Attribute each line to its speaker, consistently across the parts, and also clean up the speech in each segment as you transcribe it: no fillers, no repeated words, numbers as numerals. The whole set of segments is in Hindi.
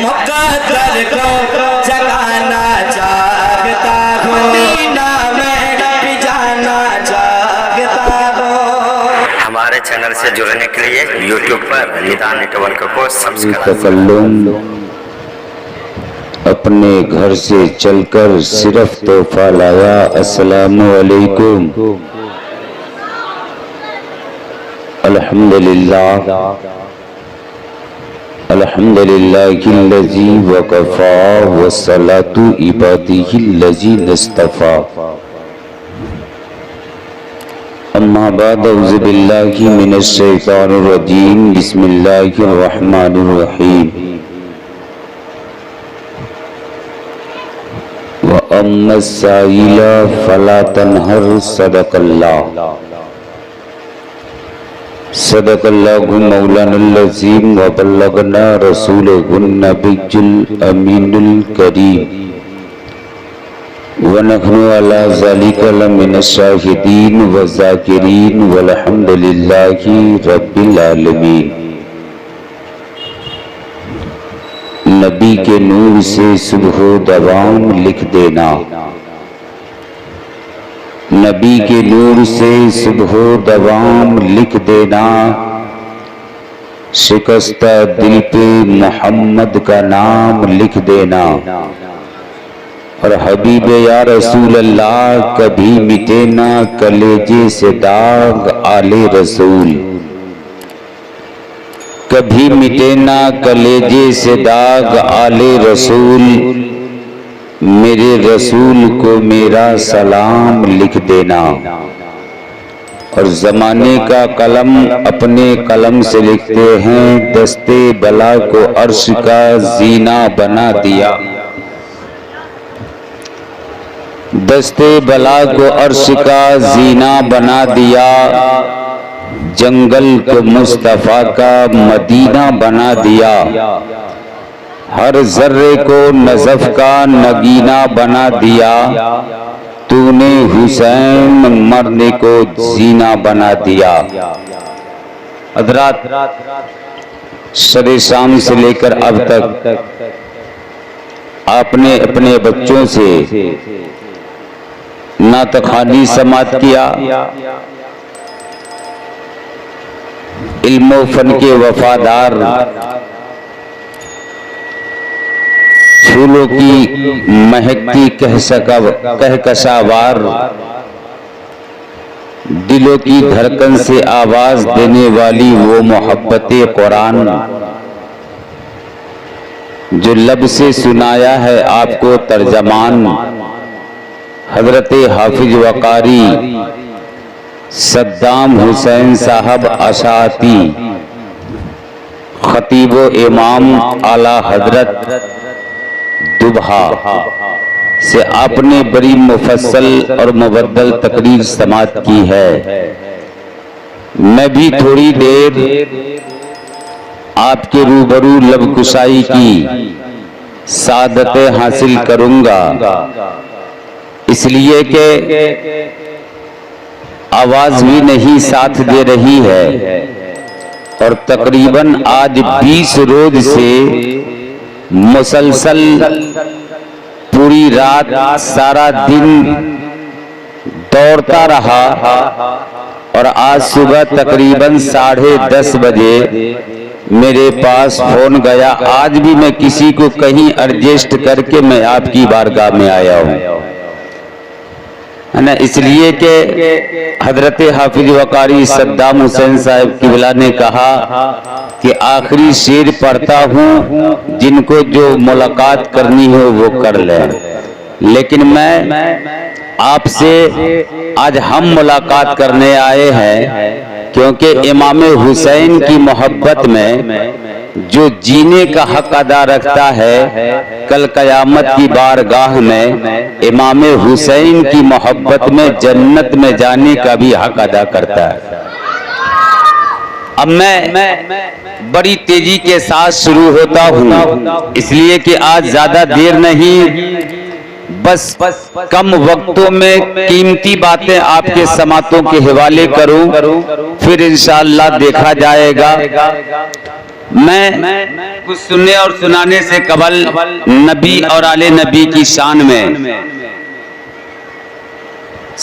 Speaker 1: मुक़द्दर को जगाना चाहता हूँ, मदीना में भी जाना चाहता हूँ।
Speaker 2: हमारे चैनल से जुड़ने के लिए यूट्यूब पर निदान नेटवर्क को सब्सक्राइब।
Speaker 3: अपने घर से चलकर सिर्फ तोहफा लाया। अस्सलामु अलैकुम। अल्हम्दुलिल्लाह अल्हम्दुलिल्लाहिल्लज़ी वक़फ़ा वस्सलातु इबादिहिल्लज़ी नस्तफ़ा। अम्मा बाद औज़ु बिल्लाहि मिनश शैतानिर रजीम। बिस्मिल्लाहिर रहमानिर रहीम। व अम्मस साइला फला तनहर। सदक़ल्लाह सदक़ल्लाहु मौलानल अज़ीम व बल्लगना रसूलहुन नबियुल अमीनुल करीम व नहनु अला ज़ालिका लमिनश शाहिदीन व ज़ाकिरीन वल्हम्दुलिल्लाहि रब्बिल आलमीन। नबी के नूर से सुबह दवाम लिख देना, नबी के नूर से सुबह दवाम लिख देना। शिकस्ता दिल पे मोहम्मद का नाम लिख देना। और हबीब या रसूल अल्लाह कभी मिटे ना कलेजे से दाग आले रसूल। कभी मिटे ना कलेजे से दाग आले रसूल। मेरे रसूल को मेरा सलाम लिख देना। और जमाने का कलम अपने कलम से लिखते हैं, दस्ते बला को अर्श का जीना बना दिया। दस्ते बला को अर्श का जीना बना दिया। जंगल को मुस्तफा का मदीना बना दिया। हर जर्रे को नज़फ का नगीना बना दिया। तूने हुसैन मरने को जीना बना दिया। हज़रात शरे शाम से लेकर अब तक आपने अपने बच्चों से ना तखानी समात किया, इल्मो फन के वफादार, फूलों की महकती कहकशावार, दिलों की धड़कन से आवाज देने वाली वो मोहब्बते कुरान जो लब से सुनाया है आपको तर्जमान। हजरते हाफिज वकारी सद्दाम हुसैन साहब अशाती खतीबो इमाम आला हजरत दुबहा से आपने बड़ी मुफस्सल और मुबद्दल तकरीर समात की है। मैं भी थोड़ी देर आपके रूबरू लबकुशाई की सादतें हासिल करूंगा, इसलिए कि आवाज भी नहीं साथ दे रही है। और तकरीबन आज 20 रोज से मुसलसल पूरी रात सारा दिन दौड़ता रहा। और आज सुबह तकरीबन 10:30 बजे मेरे पास फोन गया। आज भी मैं किसी को कहीं एडजस्ट करके मैं आपकी बारगाह में आया हूँ, है ना। इसलिए कि हजरत हाफिज वकारी सद्दाम हुसैन साहब किबला ने कहा कि आखिरी शेर पढ़ता हूँ, जिनको जो मुलाकात करनी हो वो कर ले। लेकिन मैं आपसे आज हम मुलाकात करने आए हैं, क्योंकि इमाम हुसैन की मोहब्बत में जो जीने का हक अदा रखता है, कल कयामत की बारगाह में इमाम हुसैन की मोहब्बत में जन्नत में जाने का भी हक अदा करता है। अब मैं बड़ी तेजी के साथ शुरू होता हूँ, इसलिए कि आज ज्यादा देर नहीं, बस कम वक्तों में कीमती बातें आपके समातों के हवाले करूं, फिर इंशाअल्लाह देखा जाएगा। मैं कुछ सुनने और सुनाने से कबल नबी और आले नबी की शान में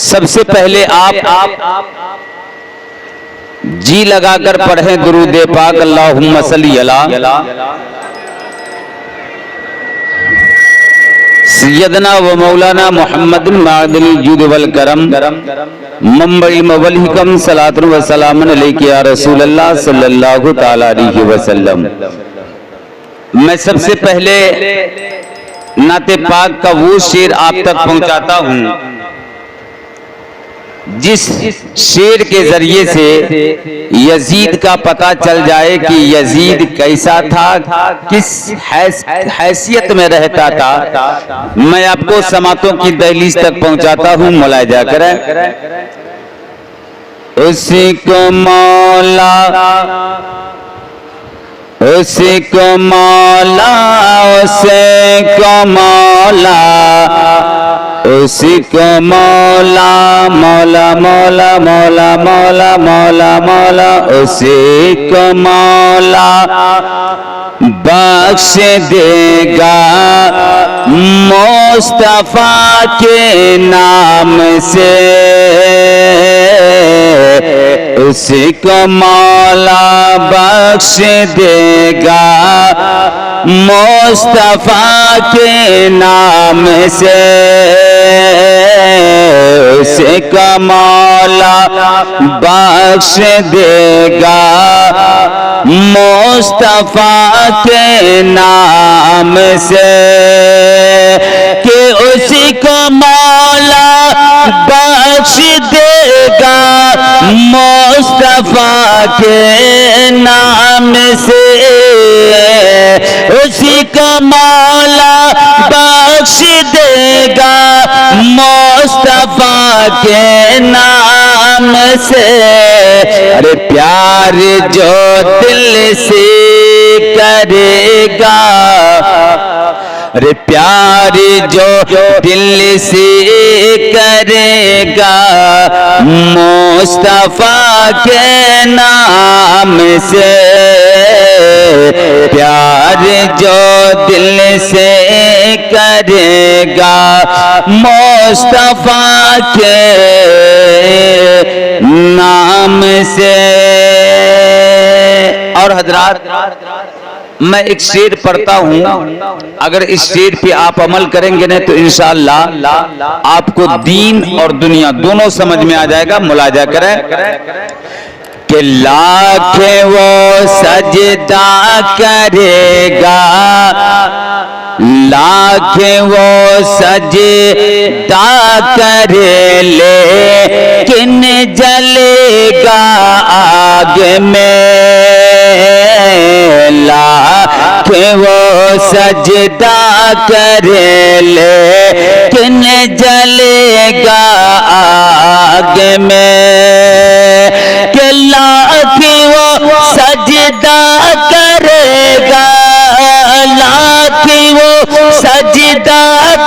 Speaker 3: सबसे पहले आप जी लगाकर पढ़ें दुरूद पाक अल्लाहुम्मा सल्ली अला सैयदना व मौलाना मुहम्मदिन मादिल जुद वल करम मंबई मवलहिकम सलातुन व सलामुन अलैका या रसूल अल्लाह सल्लल्लाहु तआला अलैहि वसल्लम। मैं सबसे पहले नाते पाक का वो शेर आप तक पहुंचाता हूं जिस शेर के जरिए से यजीद का पता चल जाए कि यजीद कैसा था, किस हैसियत में रहता था। मैं आपको समातों की दहलीज तक पहुंचाता हूं, मुलाहिजा करें। उसी को मौला, उसी को मौला, उसी को मौला, उसी को मौला, मौला मौला मौला मौला मौला मौला, उसी को मौला बख्श देगा मुस्तफा के नाम से, उसी को मौला बख्श देगा मुस्तफा के नाम से, उसी को मौला बख्श देगा मुस्तफा के नाम से, कि उसी को मौला बख्श देगा मुस्तफा के नाम से, उसी को मौला बख्श देगा मुस्तफा के नाम से। अरे प्यार जो दिल से करेगा, अरे प्यार जो दिल से करेगा मुस्तफा के नाम से, प्यार जो दिल से करेगा मुस्तफा के नाम से। और हजरात, मैं एक शेर पढ़ता हूं, अगर इस शेर पे आप अमल करेंगे ना तो इंशाअल्लाह आपको दीन और दुनिया दोनों समझ में आ जाएगा। मुलाजा करें कि लाख वो सजदा करेगा, लाख वो सजदा करे लेकिन जलेगा आग में, लाख वो सजदा करे लेकिन जलेगा आग में, कि लाख वो सजदा करेगा, लाख वो सजदा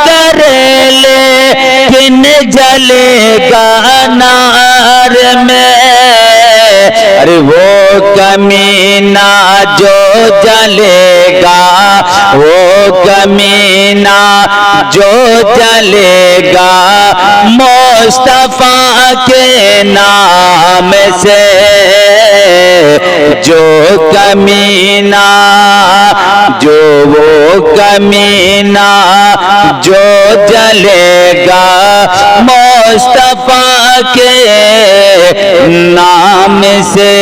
Speaker 3: करे लेकिन जलेगा नार में। अरे वो कमीना जो जलेगा, वो कमीना जो जलेगा मुस्तफा के नाम से, जो कमीना, जो वो कमीना जो जलेगा मुस्तफा के नाम से।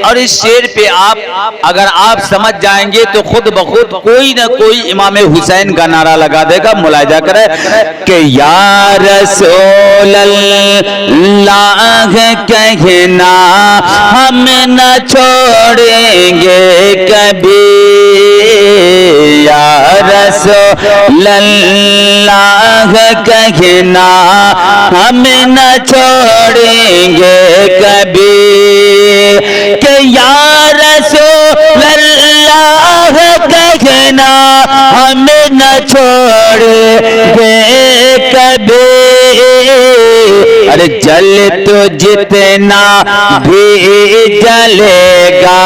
Speaker 3: और इस शेर पे आप अगर आप समझ जाएंगे तो खुद ब खुद कोई ना कोई इमाम हुसैन का नारा लगा देगा। मुलाहिजा करें कि या रसूल अल्लाह कहना हम न छोड़ेंगे कभी, या रसूल अल्लाह कहना हम न छोड़ेंगे कभी, कि या रसूल अल्लाह कहना हम न छोड़ेंगे कभी। अरे जल तो जितना भी जलेगा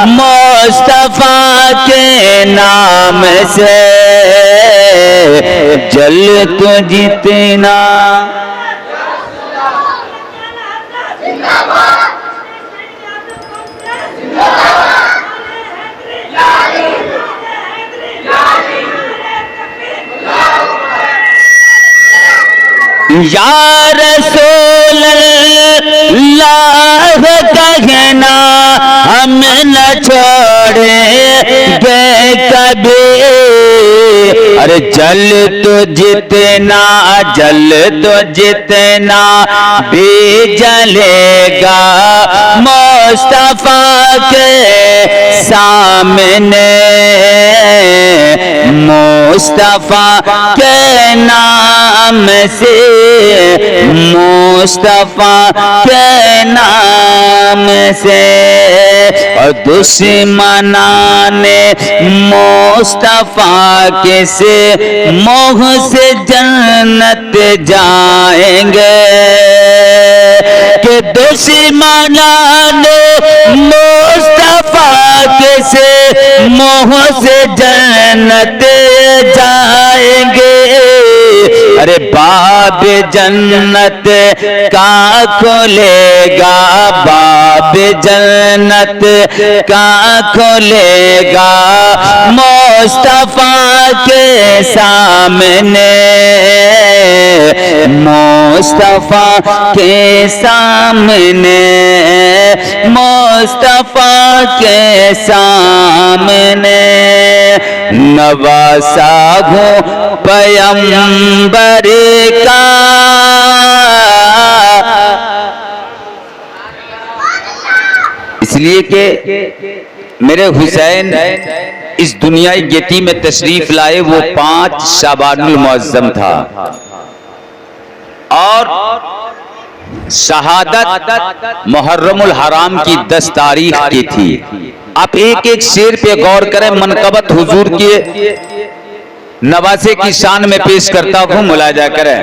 Speaker 3: मुस्तफा के नाम से, जल तो जितना या रसूल अल्लाह कहना हम न छोड़ेंगे कभी। अरे जल तो जितना भी जलेगा मुस्तफा के सामने, मुस्तफा के नाम से, मुस्तफा के नाम से। और दुश्मना ने मुस्तफा के से मोह से जन्नत जाएंगे, कि दुश्मना ने मुस्तफा के से मोह से जन्नत जाएंगे। अरे बाब जन्नत का खोलेगा, बाब जन्नत का खोलेगा मुस्तफा के सामने, मुस्तफा के सामने, मुस्तफा के सामने। नवासा हूँ पैगंबर का, इसलिए कि मेरे हुसैन इस दुनियाई गेटी में तशरीफ लाए वो 5 शाबानुल मुअज्जम था और शहादत मुहर्रमुल हराम की 10 तारीख की थी। आप एक एक शेर पे गौर करें, मनकबत हुजूर के नवासे की शान में पेश करता हूँ, मुलाजा करें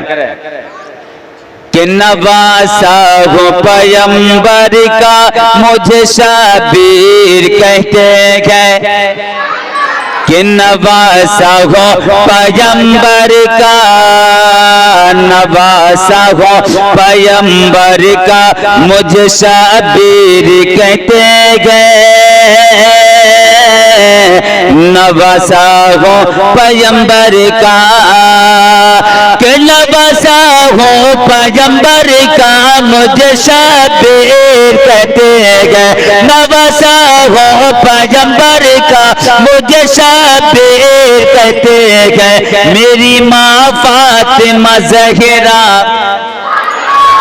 Speaker 3: कि नवासा हो पैगंबर का मुझे शाबीर कहते हैं, कि नवासा हो पैगंबर का, नवासा हो पैगंबर का मुझे शाबीर कहते हैं। नवासा हो पैगंबर का, कि नवासा हो पैगंबर का मुझे शाबीर कहते हैं। नवासा हो पैगंबर का मुझे शाबीर कहते हैं। मेरी माँ फातिमा ज़हरा,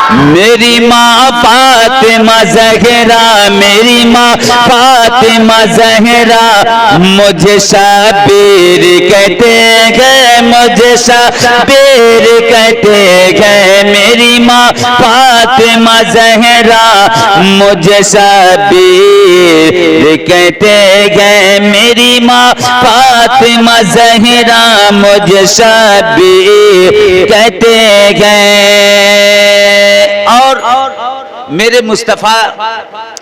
Speaker 3: मेरी माँ फातिमा ज़हरा, मेरी माँ फातिमा ज़हरा मुझे शाबीर कहते हैं, मुझे शाबीर कहते हैं। मेरी माँ फातिमा ज़हरा मुझे शाबीर कहते हैं। मेरी माँ फातिमा ज़हरा मुझे शाबीर कहते हैं। और मेरे मुस्तफ़ा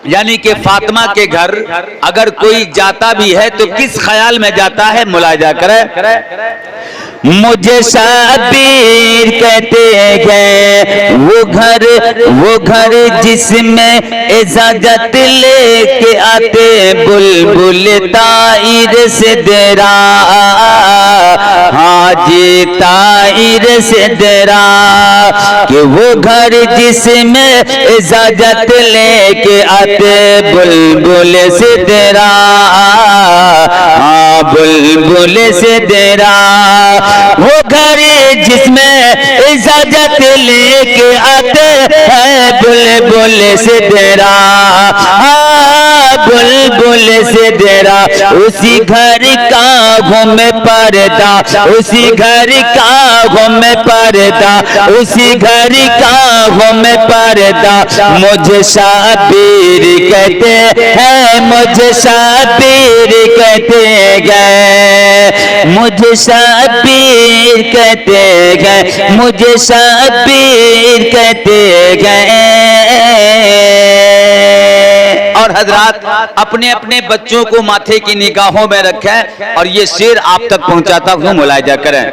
Speaker 3: यानी कि फातिमा के घर अगर कोई जाता भी है तो किस ख्याल में जाता है, मुलाजा करें। मुझे शाबीर कहते हैं वो घर जिसमें इजाजत लेके आते बुलबुल ताईर से देरा, हाजी ताईर से देरा, कि वो घर जिसमें इजाजत लेके आते बुलबुल से देरा, हाँ बुलबुल से देरा। वो घर जिसमें इजाजत लेके आते हैं बुलबुल से देरा, बुलबुल से देरा। उसी घर का घूमे पर्दा, उसी घर का घूमे पर्दा, उसी घर का घूमे पर्दा। मुझे शाबीर कहते हैं, मुझे शाबीर कहते गए, मुझे शाबीर शबीर कहते गए, मुझे शबीर कहते गए। और हजरात अपने अपने बच्चों को माथे की निगाहों में रखें और ये शेर आप तक पहुंचाता हूं, मुलाहिजा करें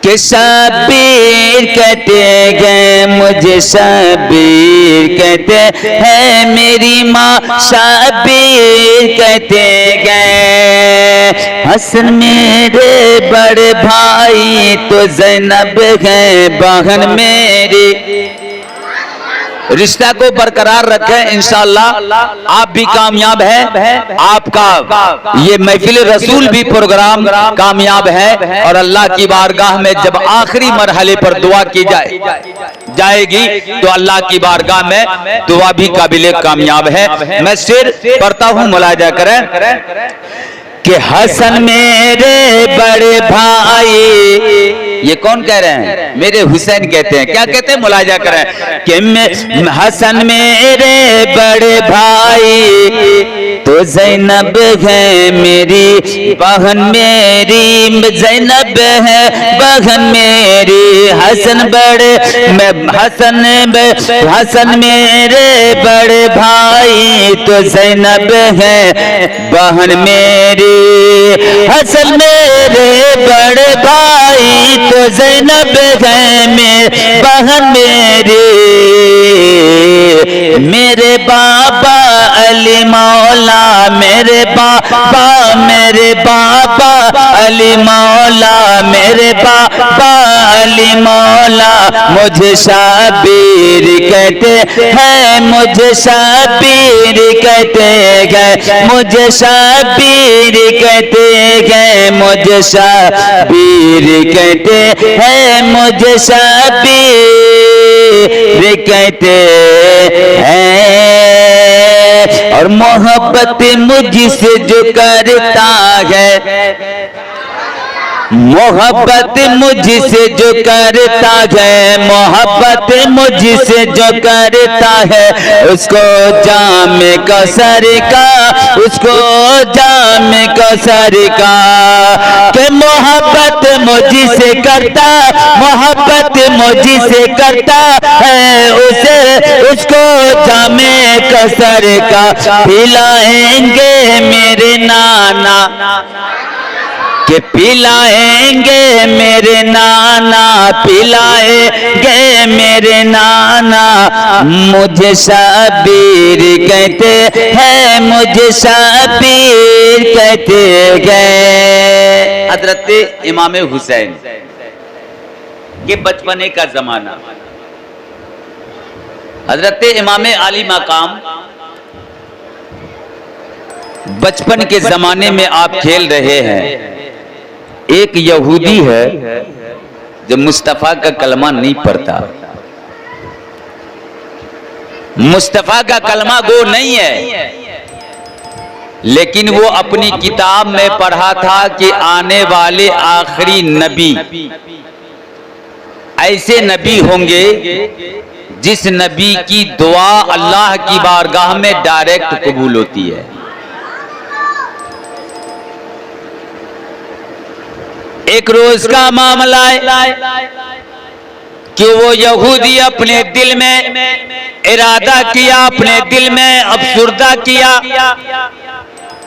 Speaker 3: कि शबीर कहते गए, मुझे शबीर कहते हैं, मेरी माँ शबीर कहते गए। हसन मेरे बड़े भाई तो ज़ैनब है बहन मेरी। रिश्ता को बरकरार रखें, इंशाअल्लाह आप भी कामयाब है, आपका ये महफिल रसूल भी प्रोग्राम कामयाब है। और अल्लाह की बारगाह में जब आखिरी मरहले पर दुआ की जाएगी तो अल्लाह की बारगाह में दुआ भी काबिल कामयाब है। मैं शेर पढ़ता हूँ, मुलाहिजा करें कि हसन मेरे बड़े भाई, ये कौन कह रहे हैं? मेरे हुसैन कहते हैं। क्या कहते हैं? मुलाहिजा करें कि हसन मेरे बड़े भाई तो ज़ैनब है मेरी बहन मेरी, ज़ैनब है बहन मेरी। हसन मेरे बड़े भाई तो ज़ैनब है बहन मेरी। हसन मेरे बड़े भाई तो ज़ैनब है बहन मेरी। मेरे बाबा अली मौला, मेरे बाबा अली मौला, मेरे बाबा अली मौला मुझे शबीर कहते हैं, मुझे शबीर कहते गए, मुझे शबीर कहते गए, मुझे शबीर कहते हैं, मुझे शबीर कहते हैं। और मोहब्बत मुझसे जो करता है, मोहब्बत मुझसे जो करता है, मोहब्बत मुझसे जो करता है, उसको जाम कौसर का, उसको जाम कौसर का। कि मोहब्बत मुझसे करता, मोहब्बत मुझसे करता है, उसे उसको जाम कौसर का पिलाएंगे मेरे नाना, कि पिलाएंगे मेरे नाना, पिलाएंगे मेरे नाना। मुझे शबीर कहते हैं, मुझे शबीर कहते गए। हजरत इमाम हुसैन के बचपने का जमाना, हजरत इमाम आली मकाम बचपन के जमाने में आप खेल रहे हैं। एक यहूदी है जो मुस्तफा का कलमा नहीं पढ़ता, मुस्तफा का कलमा गो नहीं है, लेकिन वो अपनी किताब में पढ़ा था कि आने वाले आखिरी नबी ऐसे नबी होंगे जिस नबी की दुआ अल्लाह की बारगाह में डायरेक्ट कबूल होती है। एक रोज का मामला है कि वो यहूदी अपने दिल में इरादा किया, अपने दिल में अफसुर्दा किया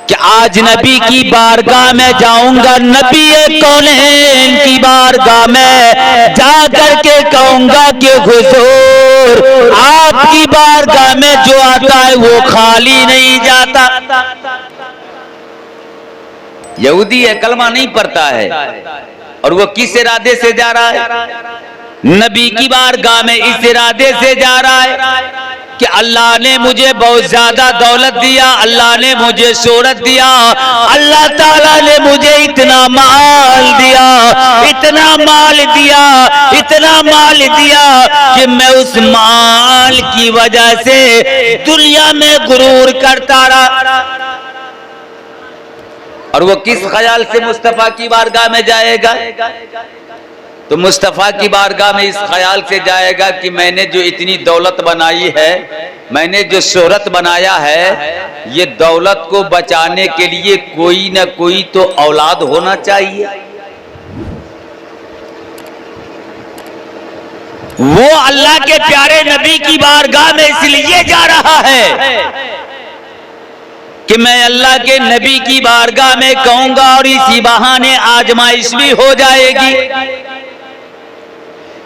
Speaker 3: कि आज नबी की बारगाह में जाऊंगा, नबी कौनैन की बारगाह में जा करके कहूंगा कि हुजूर आपकी बारगाह में जो आता है वो खाली नहीं जाता। यहूदी है, कलमा नहीं पढ़ता है, और वो किस इरादे से जा रहा है? नबी की बारगाह में इस इरादे से जा रहा है कि अल्लाह ने मुझे बहुत ज्यादा दौलत दिया, अल्लाह ने मुझे शोहरत दिया, अल्लाह ताला ने मुझे इतना माल दिया, इतना माल दिया, इतना माल दिया कि मैं उस माल की वजह से दुनिया में गुरूर करता रहा। और वो किस ख्याल से मुस्तफा की बारगाह में जाएगा? तो मुस्तफा की बारगाह में इस ख्याल से जाएगा कि मैंने जो इतनी दौलत बनाई है, मैंने जो शोहरत बनाया है, ये दौलत को बचाने के लिए कोई ना कोई तो औलाद होना चाहिए। वो अल्लाह के प्यारे नबी की बारगाह में इसलिए जा रहा है कि मैं अल्लाह के नबी की बारगाह में कहूंगा और इसी बहाने आजमाइश भी हो जाएगी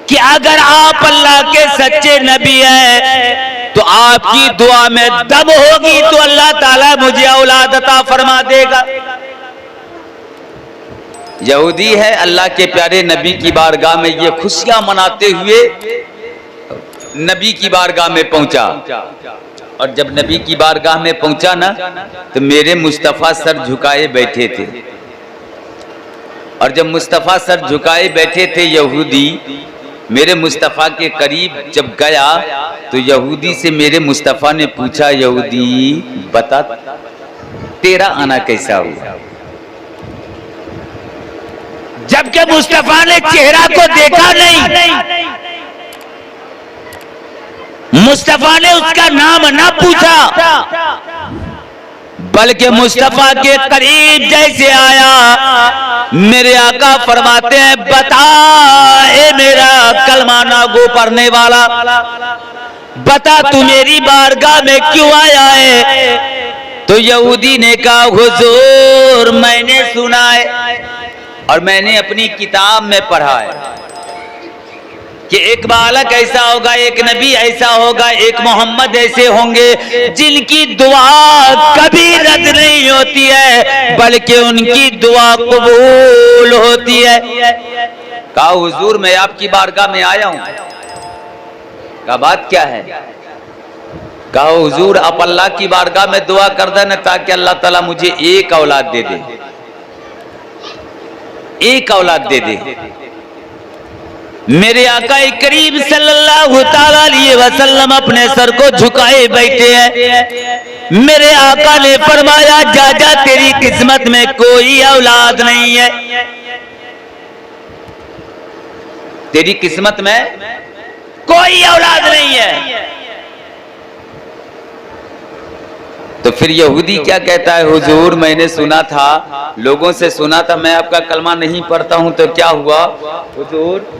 Speaker 3: कि अगर आप अल्लाह के सच्चे नबी हैं तो आपकी दुआ में दम होगी तो अल्लाह ताला मुझे औलाद अता फरमा देगा। यहूदी है, अल्लाह के प्यारे नबी की बारगाह में ये खुशियां मनाते हुए नबी की बारगाह में पहुंचा। और जब नबी की बारगाह में पहुंचा ना तो मेरे मुस्तफ़ा सर झुकाए बैठे थे। और जब मुस्तफ़ा सर झुकाए बैठे थे, यहूदी मेरे मुस्तफ़ा के करीब जब गया तो यहूदी से मेरे मुस्तफ़ा ने पूछा, यहूदी बता तेरा आना कैसा हुआ? जबकि मुस्तफ़ा ने चेहरा को देखा नहीं, मुस्तफ़ा ने उसका नाम ना पूछा, बल्कि मुस्तफ़ा के करीब जैसे आया मेरे आका फरमाते हैं, बता ए मेरा कलमा ना गो पढ़ने वाला, बता तू मेरी बारगाह में क्यों आया है? तो यहूदी ने कहा, हुजूर मैंने सुना है और मैंने अपनी किताब में पढ़ा है कि एक बालक ऐसा होगा, एक नबी ऐसा होगा, एक मोहम्मद ऐसे होंगे जिनकी दुआ कभी रद्द नहीं होती है बल्कि उनकी दुआ कबूल होती है। कहा हुजूर मैं आपकी बारगाह में आया हूं। कहा बात क्या है? कहा हुजूर आप अल्लाह की बारगाह में दुआ कर देना ताकि अल्लाह ताला मुझे एक औलाद दे दे, एक औलाद दे दे। मेरे आका करीम सल्लल्लाहु ताला अलैहि वसल्लम अपने सर को झुकाए बैठे हैं। मेरे आका ने फरमाया, जा जा तेरी किस्मत में कोई औलाद नहीं है, तेरी किस्मत में कोई औलाद नहीं है। तो फिर यहूदी क्या कहता है, हुजूर मैंने सुना था, लोगों से सुना था, मैं आपका कलमा नहीं पढ़ता हूं तो क्या हुआ? हुजूर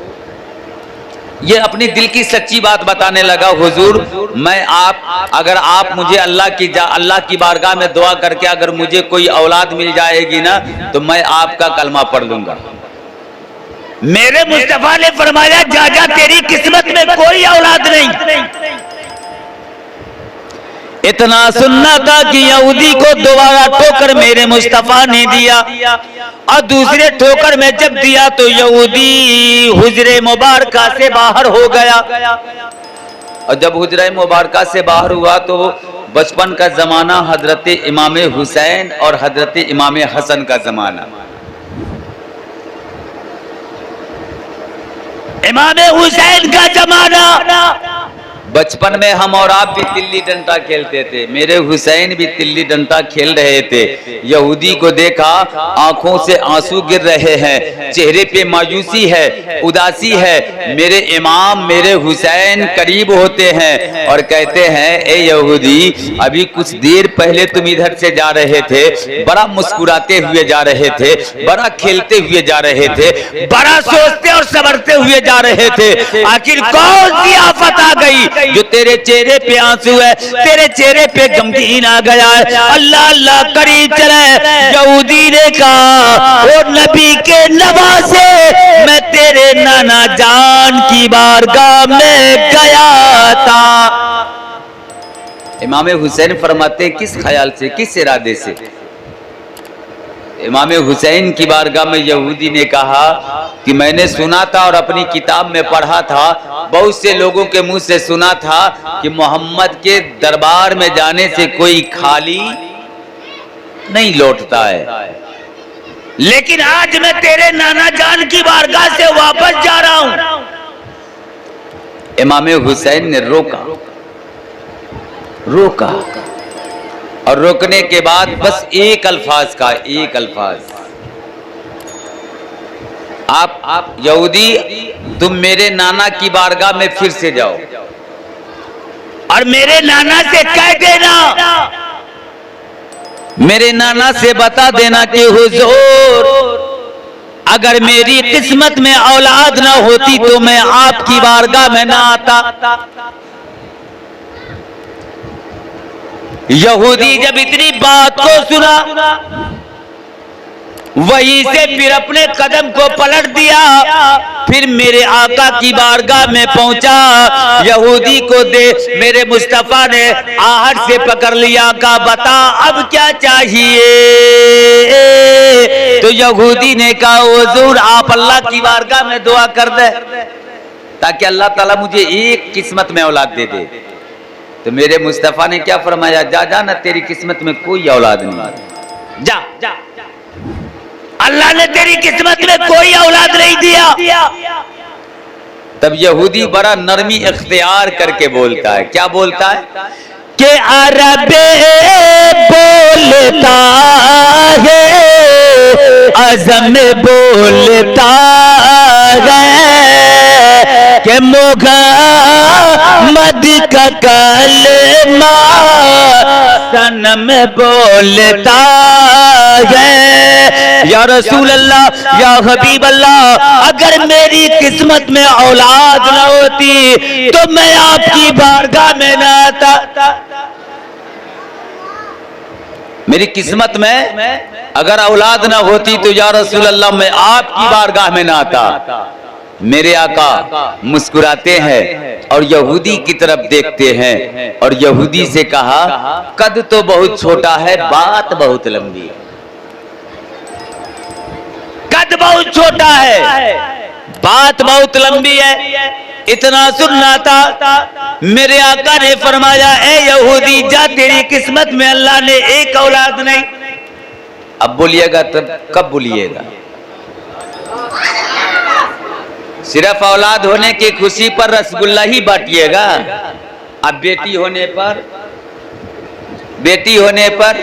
Speaker 3: ये अपनी दिल की सच्ची बात बताने लगा, हुजूर मैं अगर आप मुझे अल्लाह की बारगाह में दुआ करके अगर मुझे कोई औलाद मिल जाएगी ना तो मैं आपका कलमा पढ़ लूंगा। मेरे मुस्तफा ने फरमाया, जा जा तेरी किस्मत में कोई औलाद नहीं। इतना सुनना था कि यहूदी को दोबारा ठोकर मेरे मुस्तफा ने दिया और दूसरे ठोकर में जब दिया तो यहूदी हुजरे मुबारका से बाहर हो गया। और जब हुजरे मुबारका से बाहर हुआ तो बचपन का जमाना हजरत इमाम हुसैन और हजरत इमाम हसन का जमाना। इमाम हुसैन का जमाना, बचपन में हम और आप भी तिल्ली डंडा खेलते थे, मेरे हुसैन भी तिल्ली डंडा खेल रहे थे। यहूदी को देखा, आंखों से आंसू गिर रहे हैं, चेहरे पे मायूसी है, उदासी है। मेरे इमाम मेरे हुसैन करीब होते हैं और कहते हैं, ए यहूदी अभी कुछ देर पहले तुम इधर से जा रहे थे, बड़ा मुस्कुराते हुए जा रहे थे, बड़ा खेलते हुए जा रहे थे, बड़ा सोचते और संवरते हुए जा रहे थे, आखिर कौन सी आफत आ गई जो तेरे चेहरे पे आंसू है, तेरे चेहरे पे गमगीन आ गया है? अल्लाह अल्लाह करीब चले। यहूदी ने कहा, ओ नबी के नवासे मैं तेरे नाना जान की बारगाह में गया था। इमाम हुसैन फरमाते किस ख्याल से, किस इरादे से? इमाम हुसैन की बारगाह में यहूदी ने कहा कि मैंने सुना था और अपनी किताब में पढ़ा था, बहुत से लोगों के मुंह से सुना था कि मोहम्मद के दरबार में जाने से कोई खाली नहीं लौटता है, लेकिन आज मैं तेरे नाना जान की बारगाह से वापस जा रहा हूं। इमाम हुसैन ने रोका और रोकने के बाद बस एक अल्फाज का, एक अल्फाज, आप यहूदी तुम मेरे नाना की बारगाह में फिर से जाओ और मेरे नाना से कह देना, मेरे नाना से बता देना कि हुजूर अगर मेरी किस्मत में औलाद ना होती तो मैं आपकी बारगाह में ना आता। यहूदी जब इतनी बात को सुना, वहीं से फिर अपने कदम को पलट दिया, फिर मेरे आका की बारगाह में पहुंचा। यहूदी को दे मेरे मुस्तफा ने आहट से पकड़ लिया, का बता अब क्या चाहिए। तो यहूदी ने कहा हुजूर आप अल्लाह की बारगाह में दुआ कर दे ताकि अल्लाह ताला मुझे एक किस्मत में औलाद दे दे। तो मेरे मुस्तफा ने क्या फरमाया, जा जा ना, तेरी किस्मत में कोई औलाद नहीं, जा जा, अल्लाह ने तेरी किस्मत में कोई औलाद नहीं दिया। तब यहूदी बड़ा नरमी इख्तियार करके बोलता है, क्या बोलता है कि अरबे बोलता है, अज़म बोलता है कि मुहम्मद का कलमा सनम बोलता है। या रसूल अल्लाह, या हबीब अल्लाह, अगर मेरी किस्मत में औलाद न होती तो मैं आपकी बारगाह में न आता। मेरी किस्मत में अगर औलाद न होती तो या रसूल अल्लाह मैं आपकी बारगाह में न आता। मेरे आका मुस्कुराते हैं और यहूदी की तरफ देखते हैं और यहूदी से कहा, कद तो बहुत छोटा है, बात बहुत लंबी है। कद बहुत छोटा है, बात बहुत लंबी है। इतना सुनना था, मेरे आका ने फरमाया, ए यहूदी जा, तेरी किस्मत में अल्लाह ने एक औलाद नहीं। अब बोलिएगा तब कब बोलिएगा, सिर्फ औलाद होने की खुशी पर रसगुल्ला ही बांटिएगा। अब बेटी होने पर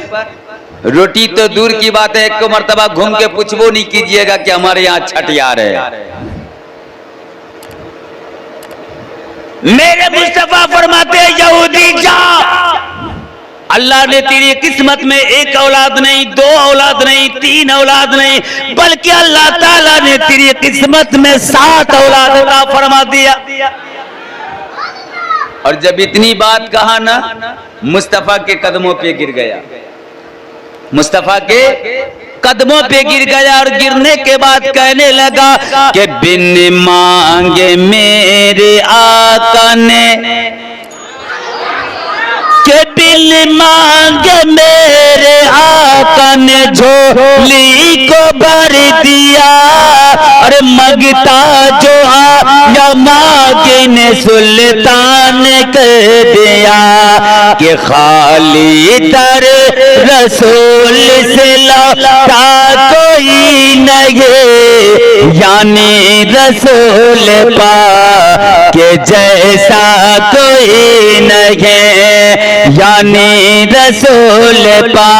Speaker 3: रोटी तो दूर की बात है, एक को मर्तबा घूम के पूछबो नहीं कीजिएगा कि हमारे यहाँ छठियार है। मेरे मुस्तफा फरमाते यहूदी जा, अल्लाह ने तेरी किस्मत में एक औलाद नहीं, दो औलाद नहीं, तीन औलाद नहीं, बल्कि अल्लाह ताला ने तेरी किस्मत में 7 औलाद अता फरमा दिया। और जब इतनी बात कहा ना, मुस्तफा के कदमों पे गिर गया, मुस्तफा के कदमों पे गिर गया और गिरने के बाद कहने लगा कि बिन मांगे मेरे आका ने, के बिन मांगे मेरे आका ने झोली को भर दिया। अरे मगता जो आया मांगे ने सुल्तान कर दिया कि खाली दर रसूल से लौटा कोई नहीं, यानी रसूल पा के जैसा कोई नहीं, यानी रसूल पा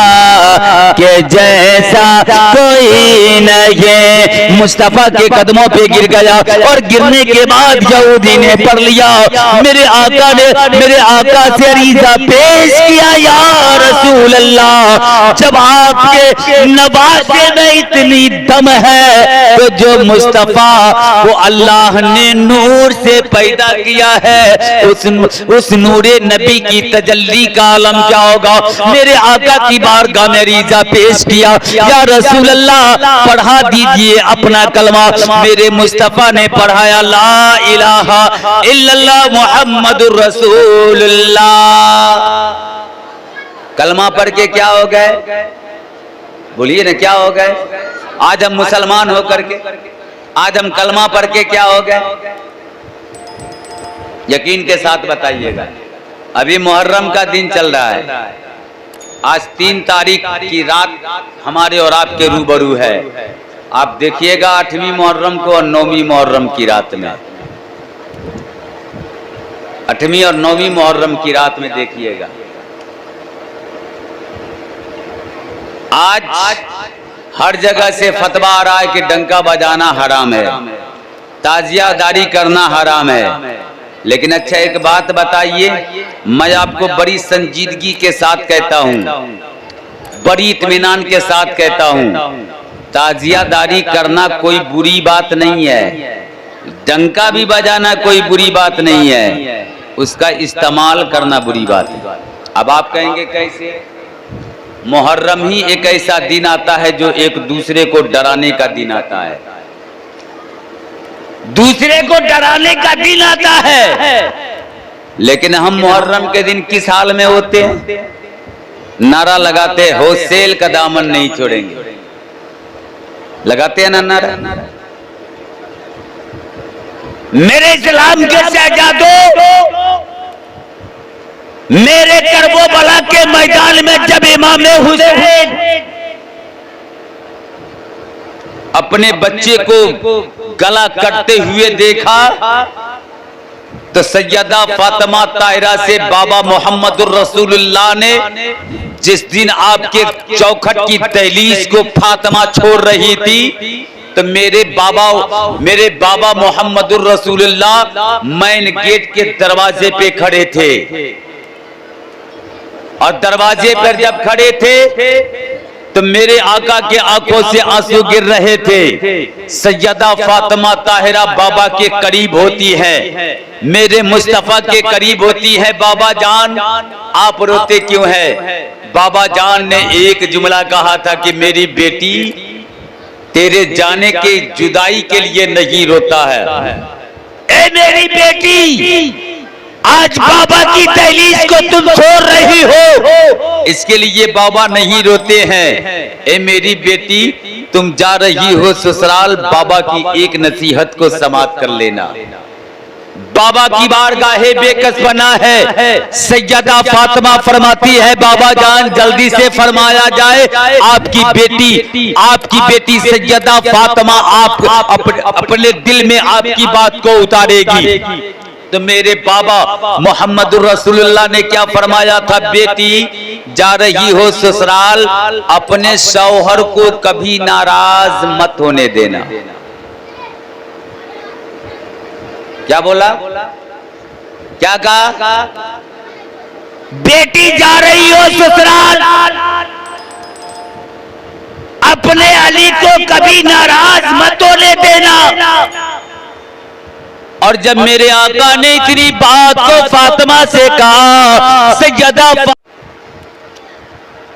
Speaker 3: के जैसा कोई नहीं। मुस्तफा के कदमों पे गिर गया और गिरने के बाद यहूदी ने पढ़ लिया, मेरे आका ने मेरे आका से अरीजा पेश किया, या रसूल अल्लाह, जब आपके नवासे में इतनी दम है तो जो मुस्तफा वो अल्लाह ने नूर से पैदा किया है, उस नूरे नबी की तजल्ली का आलम क्या होगा। मेरे आका की बारगाह में अरीजा पेश किया, या रसूल अल्लाह पढ़ा दीजिए अपना कलमा। मेरे मुस्तफा ने पढ़ाया, ला इलाहा इल्लल्लाह मुहम्मदुर रसूलुल्लाह। कलमा पढ़ के क्या हो गए, बोलिए ना, क्या हो गए। आज हम मुसलमान होकर के, आज हम कलमा पढ़ के क्या हो गए, यकीन के साथ बताइएगा। अभी मुहर्रम का दिन चल रहा है, आज 3 तारीख की रात हमारे और आपके रूबरू है। आप देखिएगा 8वीं मुहर्रम को और 9वीं मुहर्रम की रात में, 8वीं और 9वीं मुहर्रम की रात में देखिएगा। आज हर जगह से फतवा आ रहा है कि डंका बजाना हराम है, ताजियादारी करना हराम है। लेकिन अच्छा एक बात बताइए, मैं आपको बड़ी संजीदगी के साथ कहता हूं, बड़ी इत्मीनान के साथ कहता हूं, ताजियादारी करना कोई बुरी बात नहीं है, डंका भी बजाना कोई बुरी बात नहीं है, उसका इस्तेमाल करना बुरी बात है। अब आप कहेंगे कैसे? मुहर्रम ही एक ऐसा दिन आता है जो एक दूसरे को डराने का दिन आता है, दूसरे को डराने का दिन आता है। लेकिन हम मुहर्रम के दिन किस हाल में होते हैं? नारा लगाते हो सेल का दामन नहीं छोड़ेंगे, लगाते हैं ना नारा। मेरे इस्लाम के शहजादों, मेरे करबो बला के मैदान में जब इमाम हुसैन अपने बच्चे को गला कटते हुए देखा तो सैयदा फातिमा ताहिरा से बाबा मोहम्मदुर रसूलुल्लाह ने, जिस दिन आपके चौखट की दहलीज को फातिमा छोड़ रही थी, तो मेरे बाबा मोहम्मदुर रसूलुल्लाह मेन गेट के दरवाजे पे खड़े थे। और दरवाजे पर जब खड़े थे तो मेरे आका के आंखों से आंसू गिर रहे थे। सैयदा फातिमा ताहिरा बाबा के करीब होती है, मेरे मुस्तफा के करीब होती है। बाबा जान आप रोते क्यों हैं? बाबा जान ने एक जुमला कहा था कि मेरी बेटी तेरे जाने के जुदाई के लिए नहीं रोता है। ए मेरी बेटी, आज बाबा की दहलीज को तुम छोड़ रही हो, इसके लिए बाबा नहीं रोते हैं। ए मेरी बेटी, तुम जा रही हो ससुराल, बाबा की एक नसीहत को समाप्त कर लेना। बाबा की बारगाहे बेकस बना है। सैयदा फातिमा फरमाती है बाबा जान जल्दी से फरमाया जाए, आपकी बेटी सैयदा फातिमा आप अपने दिल में आपकी बात को उतारेगी। तो मेरे बाबा मोहम्मदुर रसूलुल्लाह ने क्या फरमाया था? बेटी जा रही हो ससुराल, अपने शौहर को कभी नाराज मत होने देना। क्या बोला? क्या कहा? बेटी जा रही हो ससुराल, अपने अली को कभी नाराज मत होने देना। और जब मेरे आका ने इतनी बात को फातिमा से कहा, सैयदा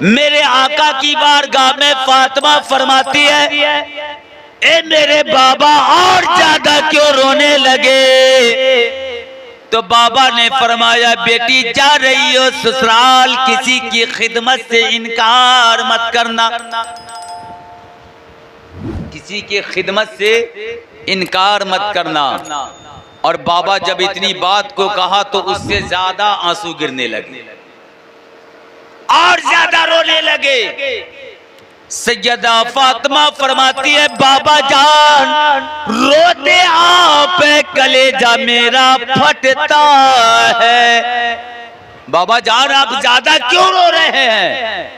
Speaker 3: मेरे आका की बारगाह में फातिमा फरमाती है, ए मेरे बाबा और ज्यादा क्यों रोने लगे? तो बाबा ने फरमाया बेटी जा रही हो ससुराल, किसी की खिदमत से इनकार मत करना, किसी की खिदमत से इनकार मत करना। और बाबा जब इतनी बात को कहा तो उससे ज्यादा आंसू गिरने लगे और ज्यादा रोने लगे। सैयदा फातिमा फरमाती है बाबा जान रोते आप कलेजा मेरा फटता है। बाबा जान आप ज्यादा क्यों रो रहे हैं?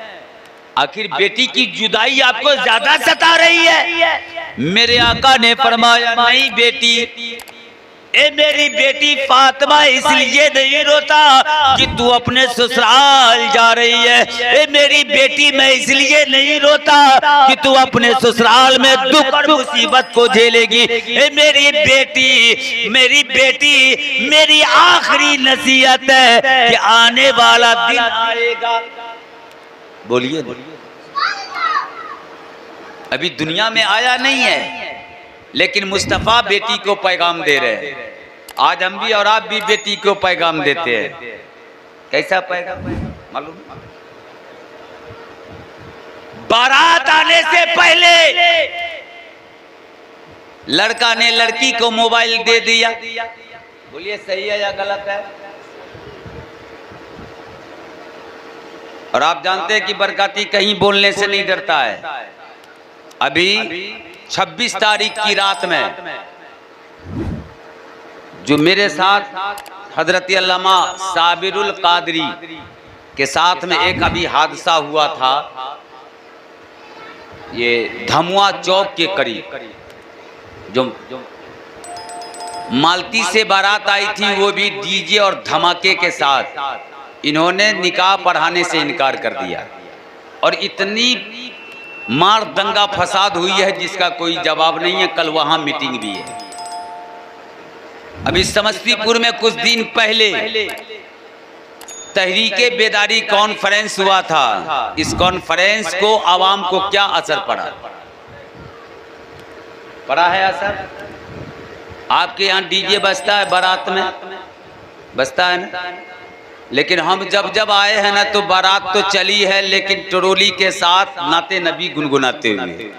Speaker 3: आखिर बेटी की जुदाई आपको ज्यादा सता रही है? मेरे आका ने फरमाया नहीं बेटी, ए मेरी बेटी फातिमा इसलिए नहीं रोता कि तू अपने ससुराल जा रही है। ए मेरी बेटी मैं इसलिए नहीं रोता कि तू अपने ससुराल में दुख और मुसीबत को झेलेगी। ए मेरी बेटी मेरी आखिरी नसीहत है कि आने वाला दिन आएगा। बोलिए, अभी दुनिया में आया नहीं है, लेकिन मुस्तफा बेटी को पैगाम दे रहे हैं। आज हम भी और आप भी बेटी को पैगाम देते हैं। कैसा पैगाम मालूम? बारात आने से पहले लड़का ने लड़की को मोबाइल दे दिया। बोलिए सही है या गलत है? और आप जानते हैं कि बरकाती कहीं बोलने से नहीं डरता है। अभी 26 तारीख की रात में जो मेरे साथ हजरत अल्लामा साबिरुल कादरी के साथ में एक अभी हादसा हुआ था, ये धमुआ चौक के करीब जो मालती से बारात आई थी, वो भी डीजे और धमाके के साथ इन्होंने निकाह पढ़ाने से इनकार कर दिया। और इतनी मार दंगा फसाद हुई है जिसका कोई जवाब नहीं है। कल वहां मीटिंग भी है। अभी समस्तीपुर में कुछ दिन पहले तहरीके बेदारी कॉन्फ्रेंस हुआ था। इस कॉन्फ्रेंस को आवाम को क्या असर पड़ा है असर? आपके यहाँ डीजे बजता है बारात में, बजता है ना, लेकिन हम जब आए हैं ना तो बारात तो चली है, लेकिन ट्रोली के साथ नाते नबी गुनगुनाते हुए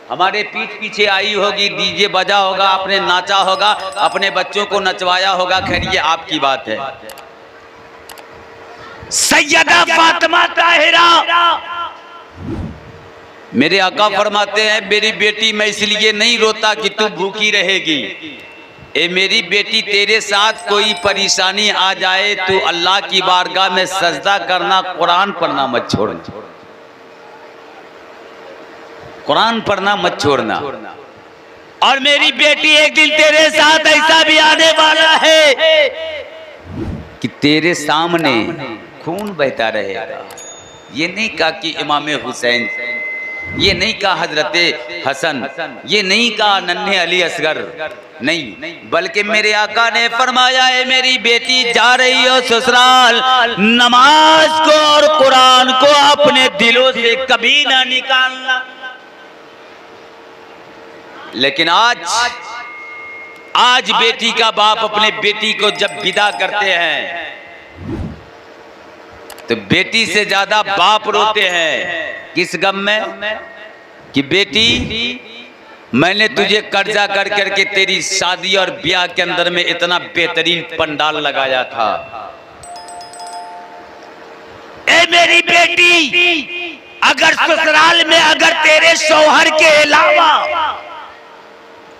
Speaker 3: हमारे पीछे आई होगी, डीजे बजा होगा, आपने नाचा होगा, अपने बच्चों को नचवाया होगा। खैर ये आपकी बात है। सैयदा फातिमा ताहिरा, मेरे आका फरमाते हैं मेरी बेटी मैं इसलिए नहीं रोता कि तू भूखी रहेगी, ए मेरी बेटी तेरे साथ कोई परेशानी आ जाए तो अल्लाह की बारगाह में सजदा करना, कुरान पढ़ना मत छोड़ना, कुरान पढ़ना मत छोड़ना। और मेरी बेटी एक दिन तेरे साथ ऐसा भी आने वाला है कि तेरे सामने खून बहता रहेगा। ये नहीं कहा कि इमाम हुसैन, ये नहीं कहा हजरते हसन, ये नहीं कहा नन्हे अली असगर, नहीं, बल्कि मेरे आका ने फरमाया है मेरी बेटी जा रही हो ससुराल, नमाज को और कुरान को अपने दिलों से कभी ना निकालना। लेकिन आज बेटी का बाप अपने बेटी को जब विदा करते हैं तो बेटी से ज्यादा बाप रोते हैं। किस गम में? कि बेटी मैंने तुझे कर्जा कर करके तेरी शादी और ब्याह के अंदर में इतना बेहतरीन पंडाल लगाया था। ए मेरी बेटी, अगर ससुराल में अगर तेरे शौहर के अलावा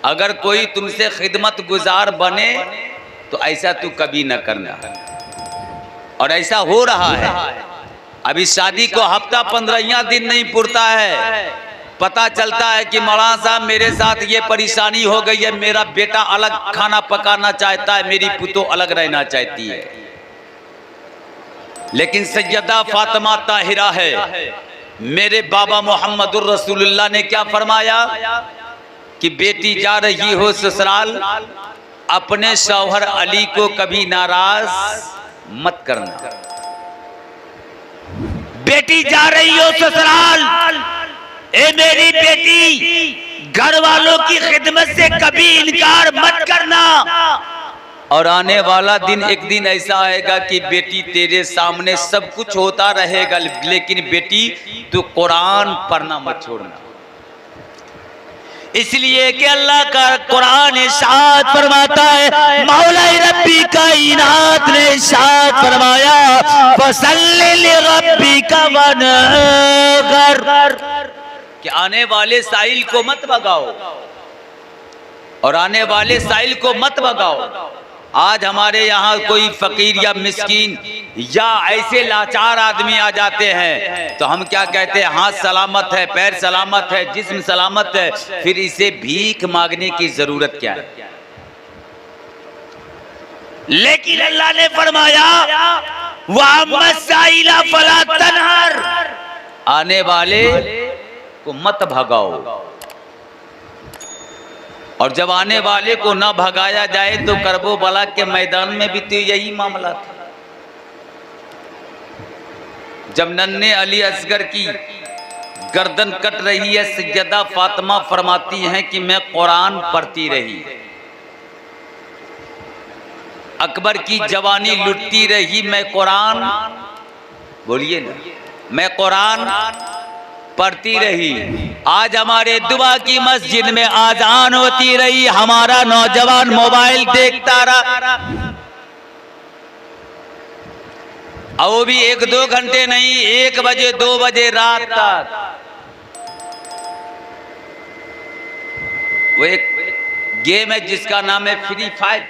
Speaker 3: अगर कोई तुमसे खिदमत गुजार बने तो ऐसा तू कभी न करना। और ऐसा हो रहा है। अभी शादी को हफ्ता 15 दिन नहीं पुरता है, पता चलता है कि मौलाना साहब मेरे साथ ये परेशानी हो गई है, मेरा बेटा अलग खाना पकाना चाहता है, मेरी पुतो अलग रहना चाहती है। लेकिन सैयदा फातिमा ताहिरा है, मेरे बाबा मोहम्मदुर रसूलुल्लाह ने क्या फरमाया कि बेटी जा रही हो ससुराल, अपने शौहर अली को कभी नाराज मत करना। बेटी जा रही हो ससुराल, ए मेरी बेटी घर वालों की खिदमत से कभी इनकार मत करना। और आने वाला दिन एक दिन ऐसा आएगा कि बेटी तेरे सामने सब कुछ होता रहेगा, लेकिन बेटी तू कुरान पढ़ना मत छोड़ना। इसलिए कि अल्लाह का कुरान इरशाद फरमाता है, मौला रब्बी कायनात ने इरशाद फरमाया, फसल्लि लिरब्बिका वनहर, कि आने वाले साइल को मत भगाओ और आने वाले साइल को मत भगाओ। आज हमारे यहाँ कोई फकीर या मिस्कीन या ऐसे लाचार आदमी आ जाते हैं तो हम क्या कहते हैं, हाथ सलामत है, पैर सलामत है, जिस्म सलामत है, फिर इसे भीख मांगने की जरूरत क्या है? लेकिन अल्लाह ने फरमाया वअम्मस्साइला फला तनहर, आने वाले को मत भगाओ। और जब आने वाले को ना भगाया जाए तो करबो बला के मैदान में भी तो यही मामला था। जब नन्हे अली असगर की गर्दन कट रही है, सैयदा फातिमा फरमाती हैं कि मैं कुरान पढ़ती रही, अकबर की जवानी लुटती रही, मैं कुरान, बोलिए ना, मैं कुरान पढ़ती रही। आज हमारे दुआ की मस्जिद में आजान होती रही, हमारा नौजवान मोबाइल देखता रहा, और वो भी 1-2 घंटे नहीं, 1 बजे 2 बजे रात तक। वो एक गेम है जिसका नाम है फ्री फायर।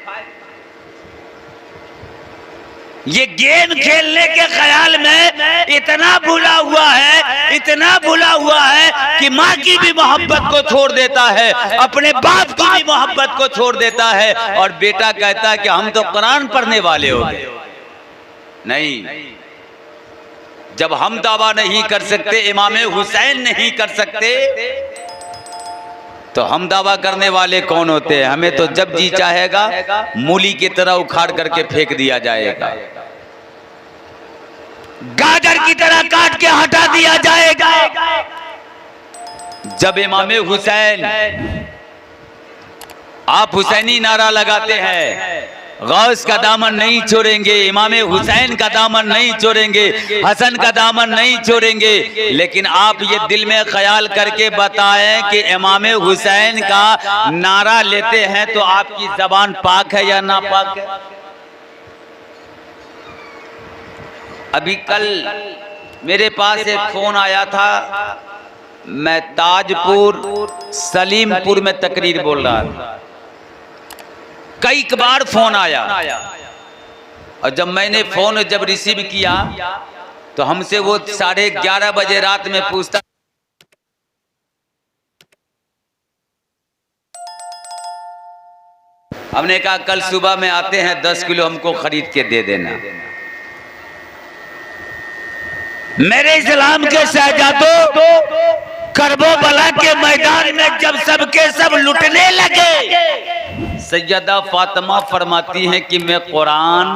Speaker 3: ये गेम खेलने के ख्याल में इतना भूला हुआ है, इतना भूला हुआ है कि माँ की भी मोहब्बत को छोड़ देता है, अपने बाप की भी मोहब्बत को छोड़ देता है, और बेटा कहता है कि हम तो कुरान पढ़ने वाले हो गए। नहीं, जब हम दावा नहीं कर सकते, इमाम हुसैन नहीं कर सकते, तो हम दावा करने वाले कौन होते हैं? हमें तो जब जी चाहेगा मूली की तरह उखाड़ करके फेंक दिया जाएगा, गाजर की तरह काट के हटा दिया जाएगा। जब इमाम हुसैन, आप हुसैनी नारा लगाते हैं, गौस का दामन नहीं छोड़ेंगे, इमाम हुसैन का दामन नहीं छोड़ेंगे, हसन का दामन नहीं छोड़ेंगे, लेकिन आप ये दिल में ख्याल करके बताएं कि इमाम हुसैन का नारा लेते हैं तो आपकी जबान पाक है या नापाक है? अभी कल मेरे पास एक फोन आया था, मैं ताजपुर सलीमपुर में तकरीर बोल रहा था, कई बार फोन आया, और जब मैंने फोन जब रिसीव किया तो हमसे वो 11:30 बजे रात में पूछता, हमने कहा कल सुबह में आते हैं, 10 किलो हमको खरीद के दे देना। मेरे इस्लाम के शहजादों, करबला के मैदान में जब सबके सब लुटने लगे, सैयदा फातिमा फरमाती हैं कि मैं कुरान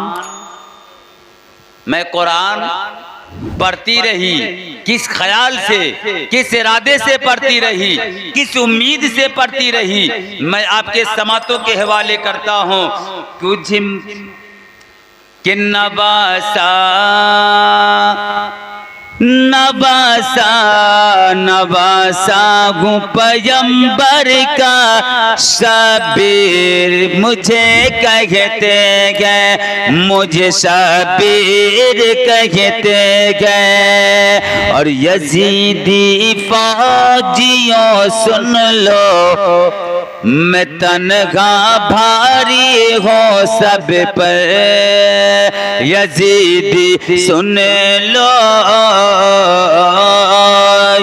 Speaker 3: पढ़ती रही, किस ख्याल से, किस इरादे से पढ़ती rही, किस उम्मीद से पढ़ती रही, मैं आपके समातों के हवाले करता हूँ। कुछ कि नबासा हूँ पैगंबर का शबीर, मुझे कहते गए, मुझे शबीर कहते गए। और यजीदी फौजियों सुन लो, मैं तनखा भारी हो सब पर, यजीदी सुन लो,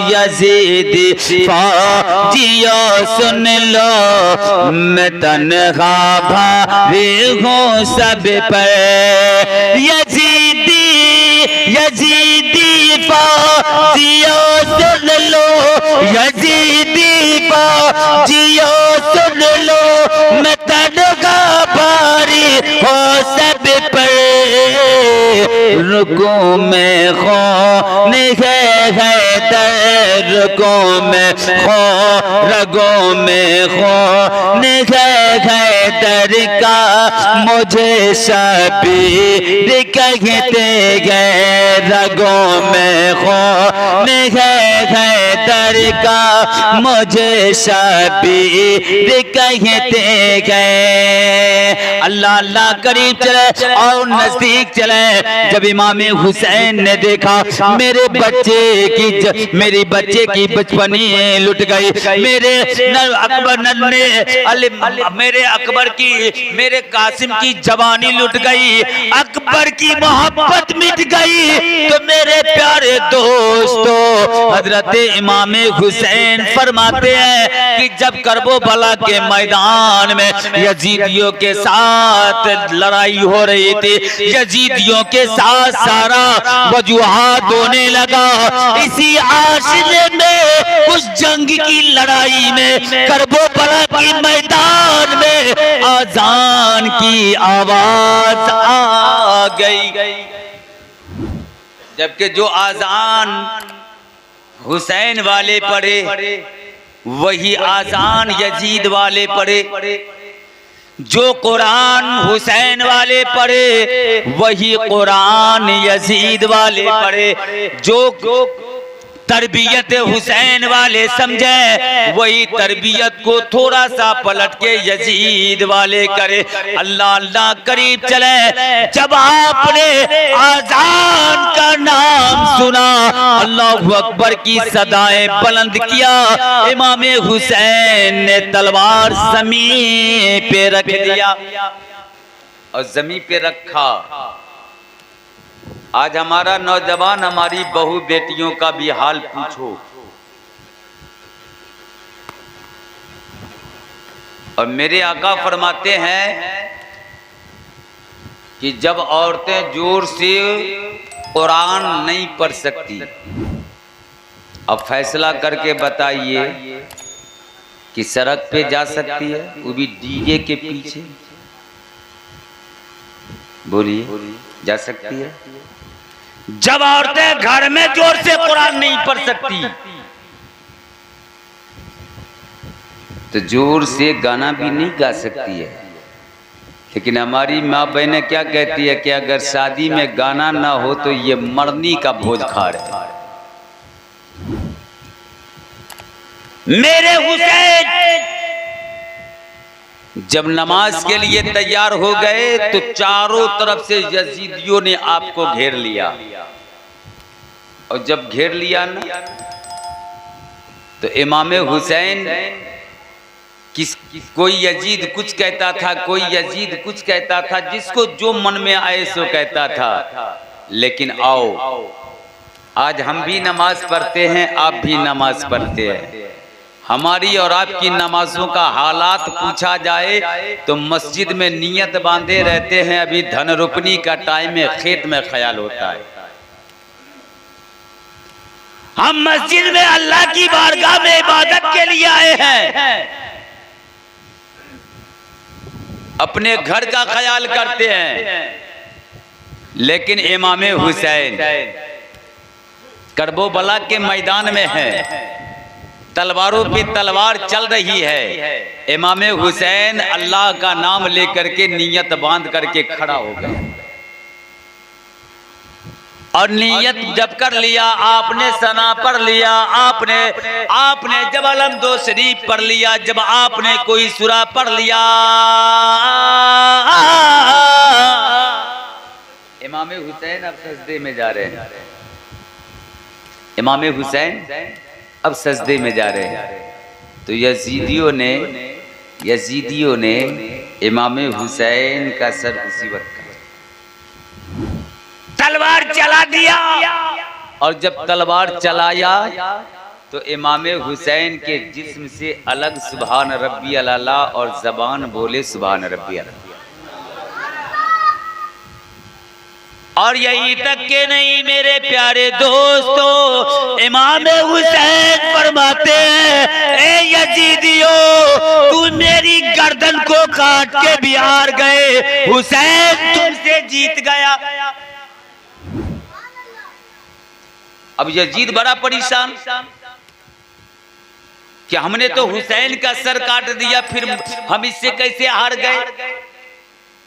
Speaker 3: यजीदी फौजियों सुन लो, मैं तनखा भारी हूँ सब पर, यजीदी फौजियों सुन लो, यजीदी फौजियों सुन लो, मैं तनखा भारी हो सब पर, रुकू में खून है, रुकू में रगों में खून है दर का, मुझे शबीर कहते गए, रगों में खून है दर का, मुझे शबीर कहते गए। अल्लाह अल्लाह करीब चले और नजदीक चले। जब इमाम हुसैन ने देखा मेरे बच्चे की बचपनी लुट गई, मेरे अकबर की, मेरे कासिम की जवानी लुट गई, अकबर की मोहब्बत मिट गई, तो मेरे प्यारे दोस्तों हजरत इमाम हुसैन फरमाते हैं कि जब करबला के मैदान में यजीदियों के साथ लड़ाई हो रही थी, यजीदियों के साथ सारा वजूहात होने लगा, इसी आशिले में उस जंग की लड़ाई में करबला की मैदान में अजान की आवाज आ गई। जबकि जो आजान हुसैन वाले पढ़े वही आजान यजीद वाले पढ़े, जो कुरान हुसैन वाले पढ़े वही कुरान यजीद वाले पढ़े, जो तरबियत हुसैन वाले समझे वही तरबियत को थोड़ा सा पलट के यजीद वाले करे। अल्लाह अल्लाह करीब चले। जब आपने आजान का नाम सुना, अल्लाहु अकबर की सदाएं बुलंद किया, इमाम हुसैन ने तलवार ज़मीन पे रख दिया और ज़मीन पे रखा। आज हमारा नौजवान, हमारी बहू बेटियों का भी हाल पूछो। और मेरे आका फरमाते हैं कि जब औरतें जोर से कुरान नहीं पढ़ सकती। अब फैसला करके बताइए कि सड़क पे जा सकती है, वो भी डीजे के पीछे? बोलिए, जा सकती है? जब औरतें घर में जोर से कुरान नहीं पढ़ सकती तो जोर से गाना भी नहीं गा सकती है। लेकिन हमारी माँ बहनें क्या कहती है कि अगर शादी में गाना ना हो तो ये मरनी का भोज खा रहे। मेरे हुसैन जब नमाज के लिए तैयार हो गए तो चारों तरफ से यजीदियों ने आपको घेर लिया, और जब घेर लिया ना तो इमाम हुसैन कोई यजीद कुछ कहता था, कोई यजीद कुछ कहता था, जिसको जो मन में आए सो कहता था। लेकिन आओ, आज हम भी नमाज पढ़ते हैं, आप भी नमाज पढ़ते हैं। हमारी और आपकी नमाजों का हालात पूछा जाए तो मस्जिद में नियत बांधे रहते हैं, अभी धन रोपनी का टाइम है, खेत में ख्याल होता है। हम मस्जिद में अल्लाह की बारगाह में इबादत के लिए आए हैं, अपने घर का ख्याल करते हैं। लेकिन इमाम हुसैन करबला के मैदान में है, तलवारों पे तलवार चल रही है। इमाम हुसैन अल्लाह का नाम लेकर के नियत बांध करके खड़ा हो गए, और नियत जब कर लिया, आपने सना पढ़ लिया, आपने जब अलम दो शरीफ पढ़ लिया, जब आपने कोई सूरा पढ़ लिया, इमाम हुसैन अब सजदे में जा रहे हैं। इमाम हुसैन अब सजदे में जा रहे हैं। तो यजीदियों ने इमाम हुसैन का सर उसी वक्त तलवार चला दिया, और जब तलवार चलाया तो इमाम हुसैन के जिस्म से अलग सुभान रब्बी अला और जबान बोले सुभान रब्बी अला। और यही तक के नहीं मेरे प्यारे दोस्तों, इमाम हुसैन फरमाते हैं, ए यजीदियों, तू मेरी गर्दन को काट के भी हार गए, हुसैन तुमसे जीत गया। अब यजीद बड़ा परेशान कि हमने तो हुसैन का सर काट दिया, फिर हम इससे कैसे हार गए।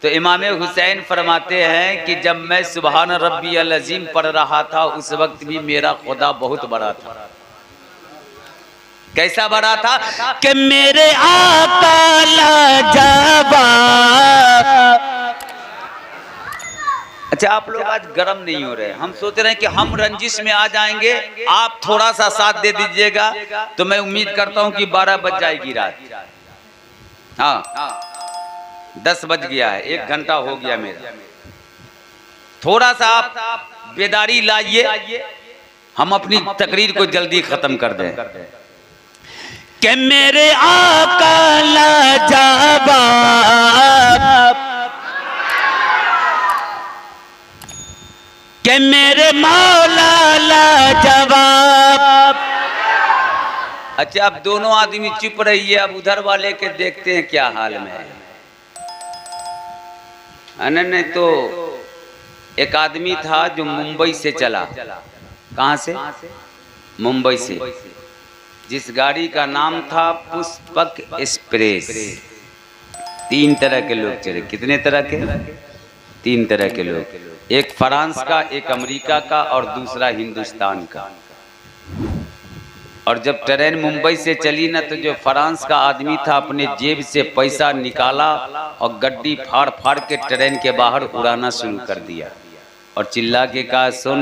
Speaker 3: तो इमाम हुसैन फरमाते हैं कि जब मैं सुभान रब्बी अल अज़ीम पढ़ रहा था उस वक्त भी मेरा खुदा बहुत बड़ा था। कैसा बड़ा था कि मेरे आका लाजवाब। अच्छा, आप लोग आज गर्म नहीं हो रहे, हम सोच रहे हैं कि हम रंजिश में आ जाएंगे, आप थोड़ा सा साथ दे दीजिएगा तो मैं उम्मीद करता हूं कि 12 बज जाएगी रात। हाँ, 10 बज गया है, 1 घंटा हो गया मेरा। थोड़ा सा आप बेदारी लाइए, हम अपनी तकरीर को जल्दी खत्म कर दें। कि मेरे आका लाजवाब, कि मेरे मौला लाजवाब। अच्छा, अब दोनों आदमी चुप रहिए, अब उधर वाले के देखते हैं क्या हाल में है। नहीं तो एक आदमी था जो मुंबई से चला। कहां से? मुंबई से। जिस गाड़ी का नाम था पुष्पक एक्सप्रेस। 3 तरह के लोग चले। कितने तरह के? 3 तरह के लोग, एक फ्रांस का, एक अमेरिका का और दूसरा हिंदुस्तान का। और जब ट्रेन मुंबई से चली ना तो जो फ्रांस का आदमी था अपने जेब से पैसा निकाला और गड्डी फाड़ फाड़ के ट्रेन के बाहर उड़ाना शुरू कर दिया और चिल्ला के कहा, सुन,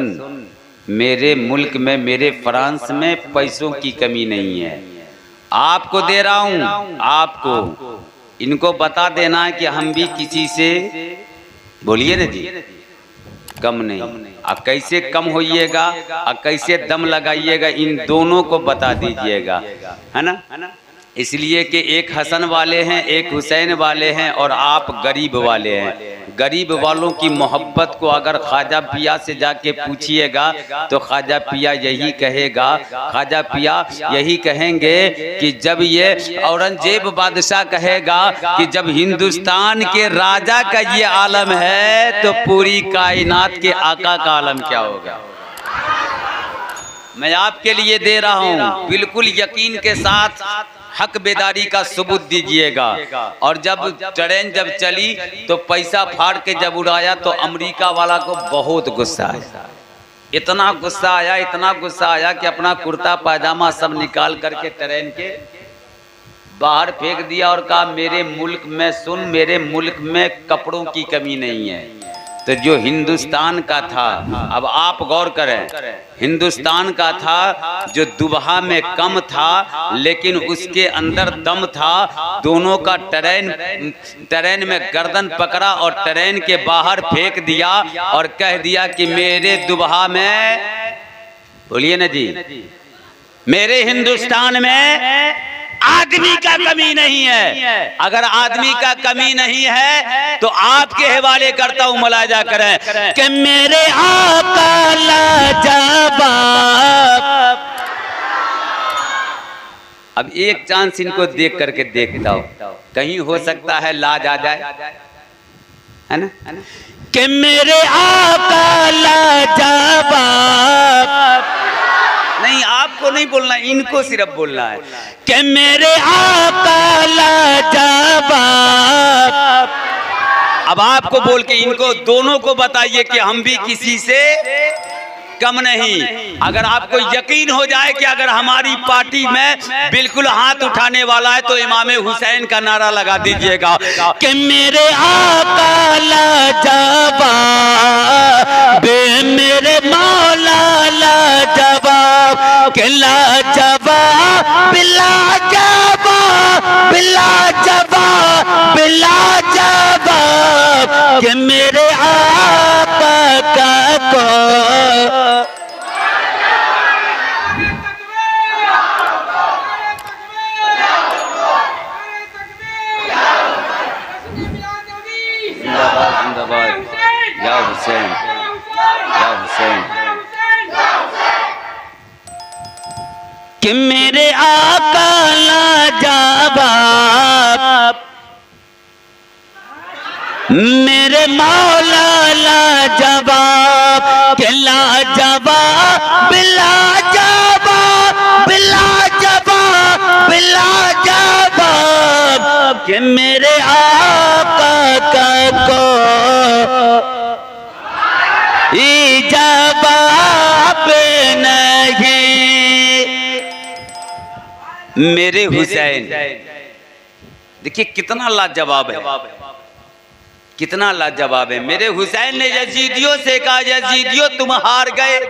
Speaker 3: मेरे मुल्क में, मेरे फ्रांस में पैसों की कमी नहीं है, आपको दे रहा हूँ, आपको। इनको बता देना है कि हम भी किसी से, बोलिए ना जी, कम नहीं। अब कैसे कम होइएगा और कैसे दम लगाइएगा, इन दोनों को बता दीजिएगा, है ना। इसलिए कि एक हसन वाले हैं, एक हुसैन वाले हैं और आप गरीब वाले हैं। गरीब वालों की मोहब्बत को अगर ख्वाजा पिया से जाके पूछिएगा तो ख्वाजा पिया यही कहेगा, ख्वाजा पिया यही कहेंगे कि जब ये औरंगजेब बादशाह कहेगा कि जब हिंदुस्तान के राजा का ये आलम है तो पूरी कायनात के आका का आलम क्या होगा। मैं आपके लिए दे रहा हूँ, बिल्कुल यकीन के साथ हक बेदारी का सबूत दीजिएगा। और जब ट्रेन जब चली तो पैसा फाड़ के जब उड़ाया तो अमेरिका वाला को बहुत गुस्सा आया, इतना गुस्सा आया, इतना गुस्सा आया कि अपना कुर्ता पायजामा सब निकाल करके ट्रेन के बाहर फेंक दिया और कहा मेरे मुल्क में सुन, मेरे मुल्क में कपड़ों की कमी नहीं है। तो जो हिंदुस्तान का था, अब आप गौर करें, हिंदुस्तान का था जो दुबहा में कम था लेकिन उसके अंदर दम था, दोनों का ट्रेन में गर्दन पकड़ा और ट्रेन के बाहर फेंक दिया और कह दिया कि मेरे दुबहा में, बोलिए ना जी, मेरे हिंदुस्तान में आदमी का कमी नहीं है। अगर आदमी का कमी नहीं है तो आपके हवाले करता हूं, मुलाजा करें कि मेरे आका लाजवाब। अब एक चांस इनको देख करके देखता हूं, कहीं हो सकता है लाज आ जाए, है ना, कि मेरे आका लाजवाब। नहीं, आपको नहीं बोलना, इनको सिर्फ बोलना है कि मेरे आका लाजवाब। अब आपको बोल के इनको दोनों को बताइए कि हम भी किसी से कम नहीं। अगर आपको यकीन हो जाए कि अगर हमारी पार्टी में बिल्कुल हाथ उठाने वाला है तो इमाम हुसैन का नारा लगा दीजिएगा कि मेरे आका लाजवाब, मेरे मौला लाजवाब, के लाजवाब लाजवाब लाजवाब लाजवाब, कि मेरे आका को या हुसैन, या हुसैन, कि मेरे आका लाजवाब, मेरे मौला लाजवाब, के लाजवाब लाजवाब लाजवाब लाजवाब, कि मेरे आका को जवाब नहीं। मेरे हुसैन, देखिए कितना लाजवाब है, कितना लाजवाब है। मेरे हुसैन ने यजीदियों से कहा, यजीदियों तुम हार गए,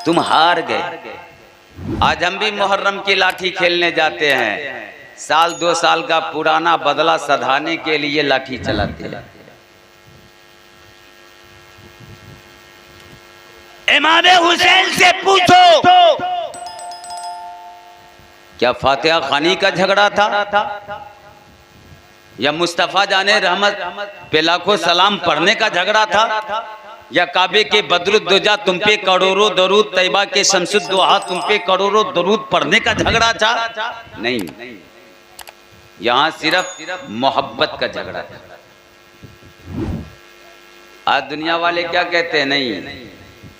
Speaker 3: तुम हार गए। आज हम भी मुहर्रम की लाठी खेलने जाते हैं, साल 2 साल का पुराना बदला सधाने के लिए लाठी चलाते हैं। इमाम हुसैन से पूछो क्या फातिहा खानी का झगड़ा था या मुस्तफा जाने रहमत पे लाखों सलाम पढ़ने का झगड़ा था या काबे के बदरुद्दोजा तुम पे करोड़ों दरूद, तैयबा के शमसुद्दोहा तुम पे करोड़ों दरूद पढ़ने का झगड़ा था? नहीं, यहाँ सिर्फ मोहब्बत का झगड़ा था। आज दुनिया वाले क्या कहते हैं, नहीं,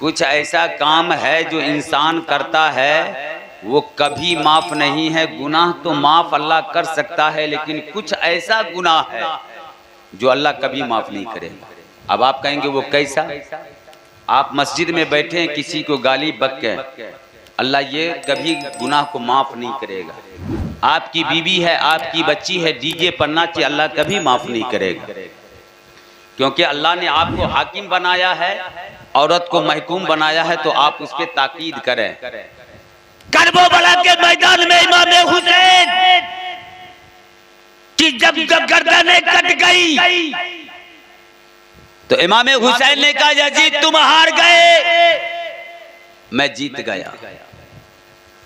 Speaker 3: कुछ ऐसा काम है जो इंसान करता है वो कभी माफ नहीं है। गुनाह तो माफ अल्लाह कर सकता है, लेकिन कुछ ऐसा गुनाह है जो अल्लाह कभी माफ नहीं करेगा। अब आप कहेंगे वो कैसा? आप मस्जिद में बैठे हैं, किसी को गाली बक के, अल्लाह ये कभी गुनाह को माफ नहीं करेगा। आपकी बीवी है, आपकी बच्ची है, डीजे पर नाचे, अल्लाह कभी माफ नहीं करेगा, क्योंकि अल्लाह ने आपको हाकिम बनाया है, औरत को महकूम बनाया है, तो आप उस पर ताकीद करें। करबला के मैदान में इमाम हुसैन की जब गर्दनें कट गई तो इमाम हुसैन ने कहा, यजीद तुम हार गए, मैं जीत गया।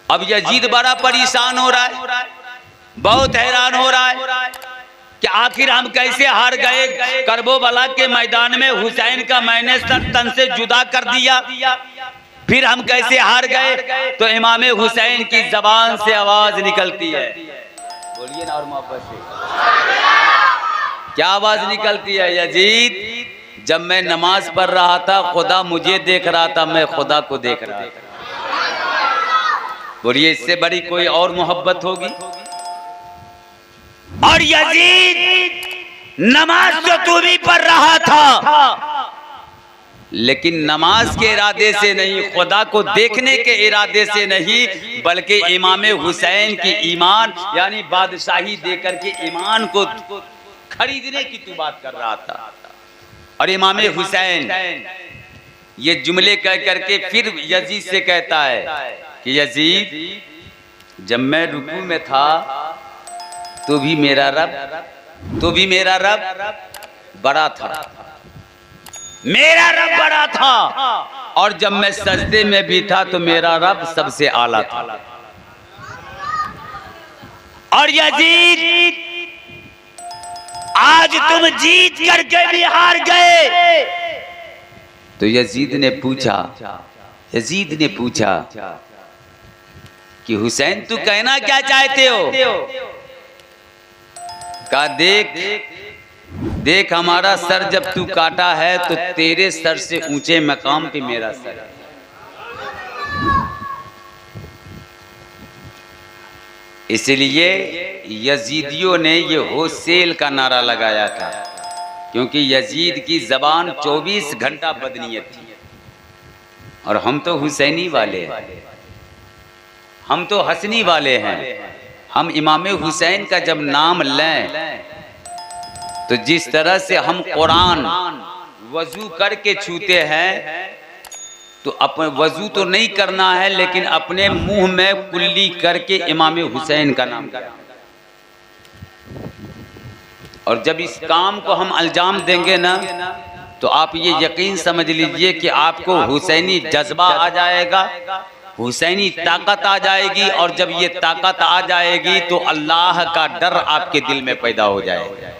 Speaker 3: अब यजीद बड़ा परेशान हो रहा है, बहुत हैरान हो रहा है। कि आखिर हम कैसे हार गए। करबला के मैदान में हुसैन का मैंने सर तन से जुदा कर दिया, फिर हम कैसे हार गए। तो इमाम हुसैन की जबान से आवाज निकलती है, बोलिए ना और मोहब्बत से, क्या आवाज निकलती है? यजीद, जब मैं नमाज पढ़ रहा था खुदा मुझे देख रहा था, मैं खुदा को देख रहा था। बोलिए इससे बड़ी कोई और मोहब्बत होगी? और यजीद नमाज तो तू भी पढ़ रहा था, लेकिन नमाज के इरादे से नहीं, खुदा को देखने के इरादे से नहीं, बल्कि इमाम हुसैन की ईमान यानी बादशाही देकर के ईमान को खरीदने की तू बात कर रहा था। और इमाम हुसैन ये जुमले कह करके फिर यजीद से कहता है कि यजीद, जब मैं रुकू में था तो भी मेरा रब बड़ा था, मेरा रब बड़ा था, और जब मैं सजदे में भी था तो मेरा रब सबसे आला था। और यजीद, आज तुम जीत करके भी हार गए। तो यजीद ने पूछा कि हुसैन तू कहना क्या चाहते हो? कहा देख हमारा सर जब तू काटा है तो तेरे सर से ऊंचे मकाम पे मेरा सर है। इसलिए यजीदियों ने ये होसेल का नारा लगाया था, क्योंकि यजीद की जबान 24 घंटा बदनीयत थी। और हम तो हुसैनी वाले हैं, हम तो हसनी वाले हैं। हम इमाम हुसैन का जब नाम लें तो जिस तरह से हम कुरान वजू करके छूते हैं, तो अपने वजू तो नहीं करना है, लेकिन अपने मुंह में कुल्ली करके इमाम हुसैन का नाम करना। और जब इस काम को हम अंजाम देंगे ना, तो आप ये यकीन समझ लीजिए कि आपको हुसैनी जज्बा आ जाएगा, हुसैनी ताकत आ जाएगी। और जब ये ताकत आ जाएगी तो अल्लाह का डर आपके दिल में पैदा हो जाएगा।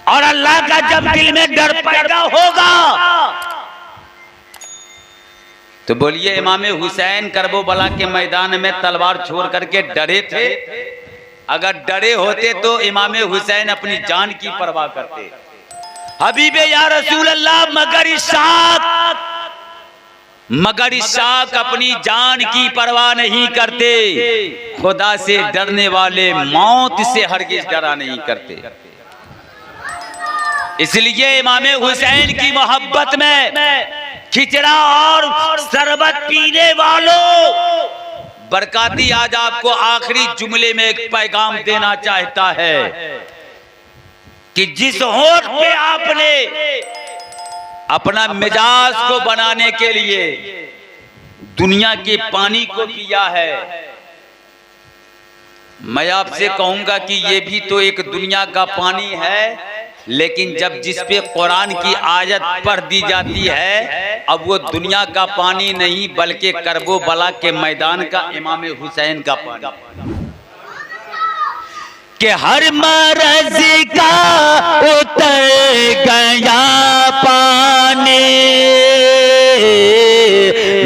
Speaker 3: और अल्लाह का जब दिल में डर पैदा होगा तो बोलिए, इमाम हुसैन करबला के मैदान में तलवार छोड़ करके डरे थे? अगर डरे होते तो इमाम हुसैन अपनी जान की परवाह करते। हबीबे या रसूल अल्लाह, मगर इशाक अपनी जान की परवाह नहीं करते। खुदा से डरने वाले मौत से हरगिज डरा नहीं करते। इसलिए इमाम हुसैन की मोहब्बत में खिचड़ा और शरबत पीने वालों, बरकाती आज आपको आखिरी जुमले में एक पैगाम देना चाहता है कि जिस होठ पे आपने अपना मिजाज को बनाने के लिए दुनिया के पानी को पिया है, मैं आपसे कहूंगा कि ये भी तो एक दुनिया का पानी है, लेकिन जब जिस पे कुरान की आयत पढ़ दी जाती है, अब वो दुनिया का पानी नहीं बल्कि करबला के मैदान का इमाम हुसैन का पानी, कि हर मर्ज का उतर गया पानी,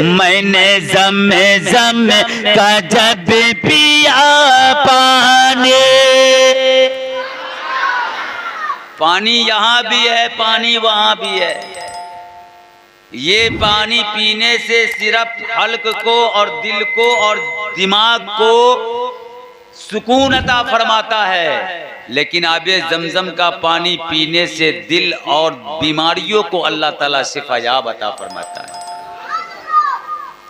Speaker 3: मैंने ज़म का जब पिया पानी। पानी यहाँ भी है, पानी वहाँ भी है। ये पानी पीने से सिर्फ हल्क को और दिल को और दिमाग को सुकून अता फरमाता है, लेकिन आबे ज़मज़म का पानी पीने से दिल और बीमारियों को अल्लाह ताला शिफायाब अता फरमाता है।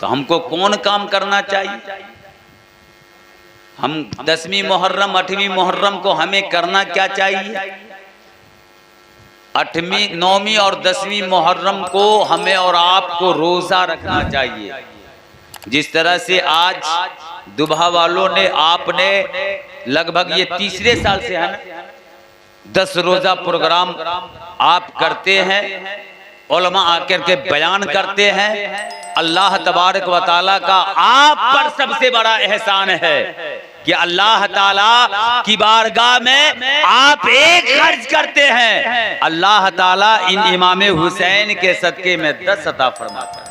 Speaker 3: तो हमको कौन काम करना चाहिए? हम 10वीं मुहर्रम 8वीं मुहर्रम को हमें करना क्या चाहिए? 8वीं 9वीं और 10वीं मुहर्रम को हमें और आपको रोज़ा रखना चाहिए। जिस तरह से आज दुबहा वालों ने, आपने लगभग ये तीसरे साल से है ना, 10 रोज़ा प्रोग्राम आप करते हैं, उलमा आकर के बयान करते हैं। अल्लाह तबारक व तआला का आप पर सबसे बड़ा एहसान है कि अल्लाह ताला की बारगाह में आप एक खर्च करते हैं, अल्लाह ताला इन इमाम हुसैन के सदके में 10 अता फरमाता है।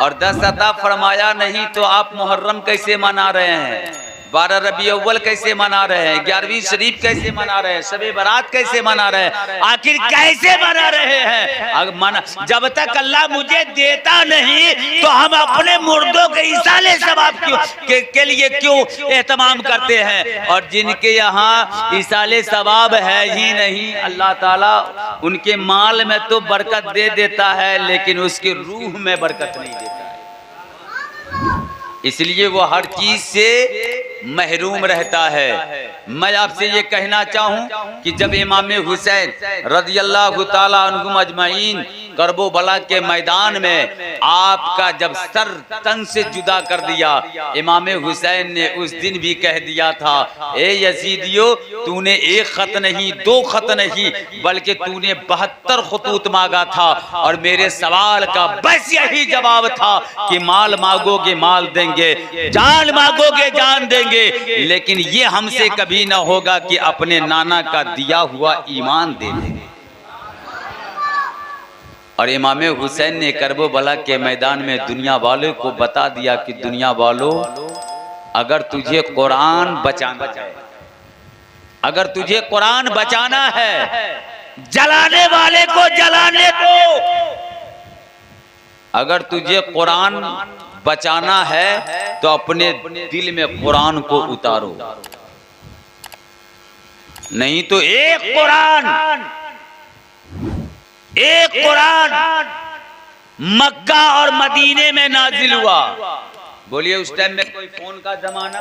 Speaker 3: और 10 अता फरमाया नहीं तो आप मुहर्रम कैसे मना रहे हैं, 12 रबी अव्वल कैसे मना रहे हैं, 11वीं शरीफ कैसे मना रहे हैं, शबे बारात कैसे मना रहे हैं, आखिर कैसे मना रहे हैं? जब तक अल्लाह मुझे देता नहीं तो हम अपने मुर्दों के इसाले सवाब के लिए क्यों एहतमाम करते हैं? और जिनके यहाँ इसाले सवाब है ही नहीं, अल्लाह ताला उनके माल में तो बरकत दे देता है लेकिन उसके रूह में बरकत नहीं देता है। इसलिए वो हर चीज से महरूम रहता है। मैं आपसे ये कहना चाहूं कि जब इमाम हुसैन रज़ियल्लाहु ताला अन्हुम अजमईन करबला के मैदान में आपका जब सर तन से जुदा कर दिया, इमाम हुसैन ने उस दिन भी कह दिया था, ए यजीदियो, तूने एक खत नहीं, 2 खत नहीं, बल्कि तूने 72 खतूत मांगा था और मेरे सवाल का बस यही जवाब था कि माल मांगोगे माल देंगे, जान मांगोगे जान देंगे, लेकिन ये हमसे कभी ना होगा कि अपने नाना का दिया हुआ ईमान दे देंगे। और इमाम हुसैन ने करबला के मैदान में दुनिया वालों को बता दिया कि दुनिया वालों, अगर तुझे कुरान बचाना है, अगर तुझे कुरान बचाना है, जलाने वाले को जलाने दो, अगर तुझे कुरान बचाना है तो अपने दिल में कुरान को उतारो, नहीं तो एक कुरान मक्का और मदीने में नाजिल हुआ। बोलिए, उस टाइम में कोई फोन का जमाना,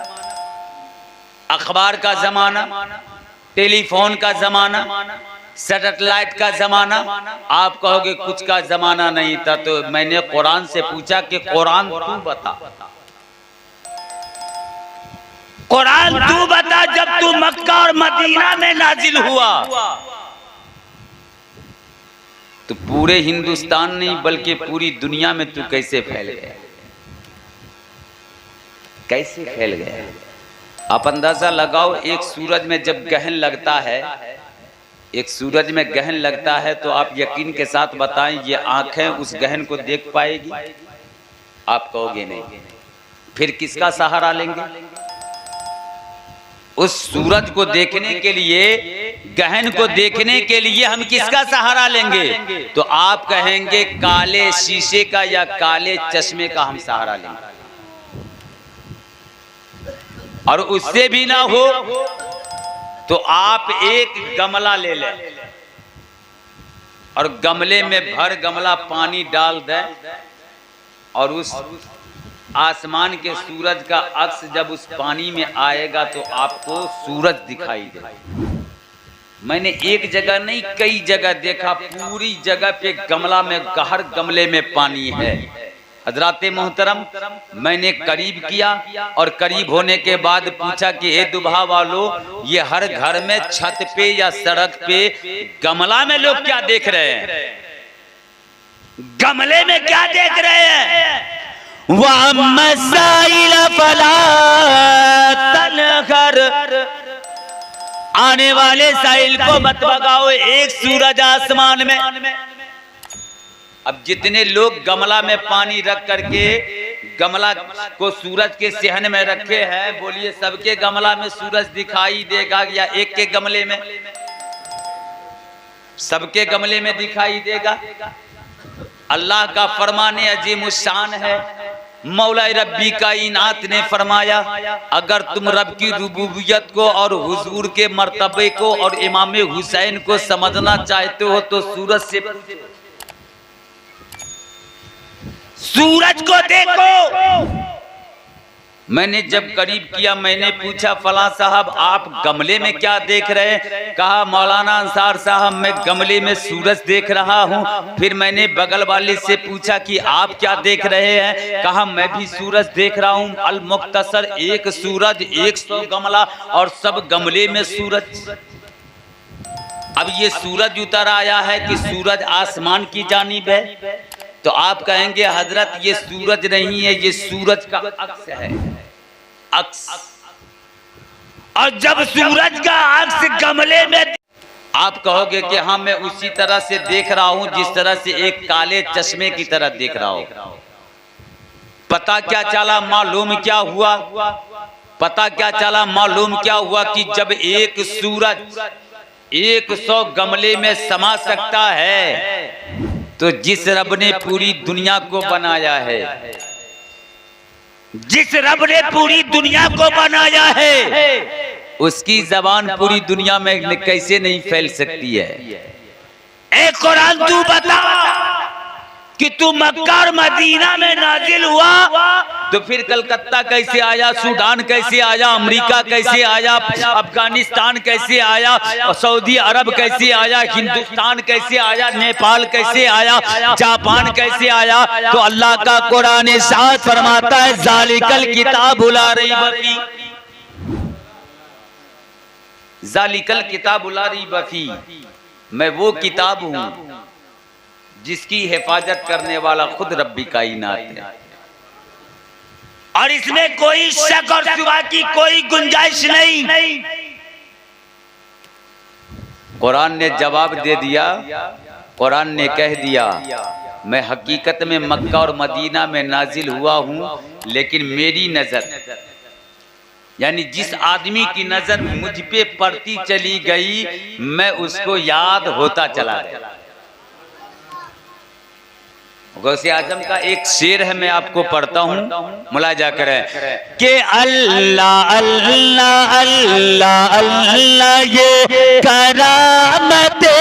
Speaker 3: अखबार का जमाना, टेलीफोन का जमाना, सैटेलाइट का जमाना, आप कहोगे कुछ का जमाना नहीं था। तो मैंने कुरान से पूछा कि कुरान तू बता, कुरान तू बता, जब तू मक्का और मदीना में नाजिल हुआ तो पूरे हिंदुस्तान नहीं बल्कि पूरी दुनिया में तू कैसे फैल गया, कैसे फैल गया? आप अंदाजा लगाओ, एक सूरज में जब ग्रहण लगता है, एक सूरज में ग्रहण लगता है तो आप यकीन के साथ बताएं ये आंखें उस ग्रहण को देख पाएगी? आप कहोगे नहीं। फिर किसका सहारा लेंगे? उस सूरज को देखने के लिए, ग्रहण को देखने के लिए हम किसका सहारा लेंगे? तो आप कहेंगे काले शीशे का या काले चश्मे का हम सहारा लेंगे। और उससे भी ना हो तो आप एक गमला ले लें और गमले में भर गमला पानी डाल दें और उस आसमान के सूरज का अक्स जब उस पानी में आएगा तो आपको सूरज दिखाई दे। मैंने एक जगह नहीं कई जगह देखा, पूरी जगह पे गमला में, हर गमले में पानी है। हजराते मोहतरम, मैंने करीब किया और करीब होने के बाद पूछा कि ए दुबहा वालों, ये हर घर में छत पे या सड़क पे गमला में लोग क्या देख रहे हैं? गमले में क्या देख रहे हैं? आने वाले साहिल को मत भगाओ, एक सूरज आसमान में। अब जितने लोग गमला में पानी रख करके गमला को सूरज के सेहन में रखे हैं, बोलिए सबके गमला में सूरज दिखाई देगा या एक के गमले में? सबके गमले में दिखाई देगा। अल्लाह का फरमाने अजीम शान है। मौला रब्बी कायनात ने फरमाया, अगर तुम रब की रुबूबियत को और हुजूर के मर्तबे को और इमाम हुसैन को समझना चाहते हो तो सूरज से पूछो, सूरज को देखो। मैंने जब करीब किया, मैंने पूछा फला साहब आप गमले में क्या देख रहे हैं? कहा मौलाना अंसार साहब मैं गमले में सूरज देख रहा हूं। फिर मैंने बगल वाले से पूछा कि आप क्या देख रहे हैं? कहा मैं भी सूरज देख रहा हूं। अल मुख्तसर, एक सूरज 100 गमला और सब गमले में सूरज। अब ये सूरज उतर आया है कि सूरज आसमान की जानिब है? तो आप कहेंगे हजरत ये सूरज नहीं है, ये सूरज का अक्स है। अक्स
Speaker 4: और जब सूरज का अक्स गमले में,
Speaker 3: आप कहोगे कि हाँ मैं उसी तरह से देख रहा हूं जिस तरह से एक काले चश्मे की तरह देख रहा हूं। पता क्या चला, मालूम क्या हुआ, पता क्या चला, मालूम क्या हुआ कि जब एक सूरज 100 गमले में समा सकता है तो जिस रब ने पूरी दुनिया को बनाया है,
Speaker 4: जिस रब ने पूरी दुनिया को बनाया है,
Speaker 3: उसकी जबान पूरी दुनिया में कैसे नहीं फैल सकती है।
Speaker 4: ए कुरान तू बता कि तू मक्का और मदीना में नाजिल हुआ
Speaker 3: तो फिर कलकत्ता कैसे आया, सूडान कैसे आया, अमेरिका कैसे आया, अफगानिस्तान कैसे आया, सऊदी अरब कैसे आया, हिंदुस्तान कैसे आया, नेपाल कैसे आया, जापान कैसे आया। तो अल्लाह का कुरान इरशाद फरमाता है ज़ालिकल किताब ला रैब फीह, ज़ालिकल किताब ला रैब फीह, मैं वो किताब हूँ जिसकी हिफाजत करने वाला खुद रब्बी कायनात है,
Speaker 4: और इसमें कोई शक और शुबा की कोई गुंजाइश नहीं।
Speaker 3: कुरान ने जवाब दे दिया, कुरान ने कह दिया मैं हकीकत में मक्का और मदीना में नाजिल हुआ हूँ, लेकिन मेरी नजर यानी जिस आदमी की नजर मुझ पे पड़ती चली गई मैं उसको याद होता चला गया। गौसे आजम का एक शेर है, मैं आपको पढ़ता हूँ, मुलाजा करें कि अल्लाह अल्लाह अल्लाह अल्लाह ये करामते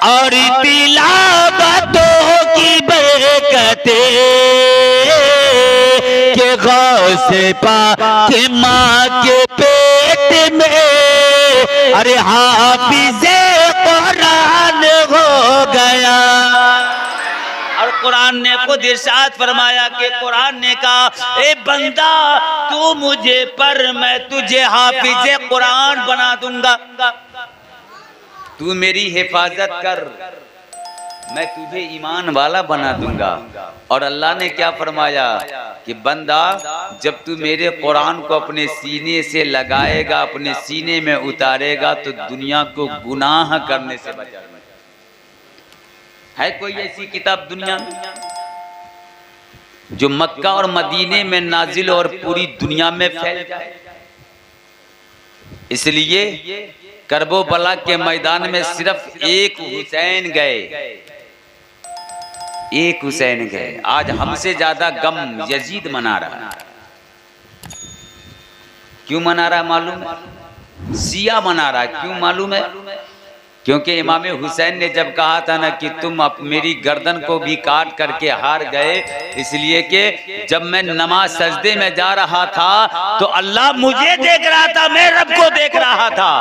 Speaker 3: और तिलावतों की बरकते के गौसे पाक के माँ के पेट में अरे हाफिज़े कुरान हो गया। और कुरान ने खुद इरशाद फरमाया कि कुरान ने कहा ए बंदा तू मुझे पर मैं तुझे हाफिज़े कुरान बना दूंगा, तू मेरी हिफाजत कर मैं तुझे ईमान वाला बना दूंगा। और अल्लाह ने क्या फरमाया कि बंदा जब तू मेरे कुरान को अपने सीने से लगाएगा, अपने सीने में उतारेगा तो दुनिया को गुनाह करने से बचाएगा। है कोई ऐसी किताब दुनिया में जो मक्का और मदीने में नाजिल और पूरी दुनिया में फैल जाए? इसलिए करबो बला के मैदान में सिर्फ एक हुसैन गए, एक हुसैन गए। आज हमसे ज्यादा गम यजीद मना रहा है। क्यों मना रहा है मालूम है? शिया मना रहा है। क्यों मालूम है? क्योंकि इमाम हुसैन ने जब कहा था ना कि तुम मेरी गर्दन को भी काट करके हार गए, इसलिए कि जब मैं नमाज सजदे में जा रहा था तो अल्लाह मुझे देख रहा था, मैं रब को देख रहा था,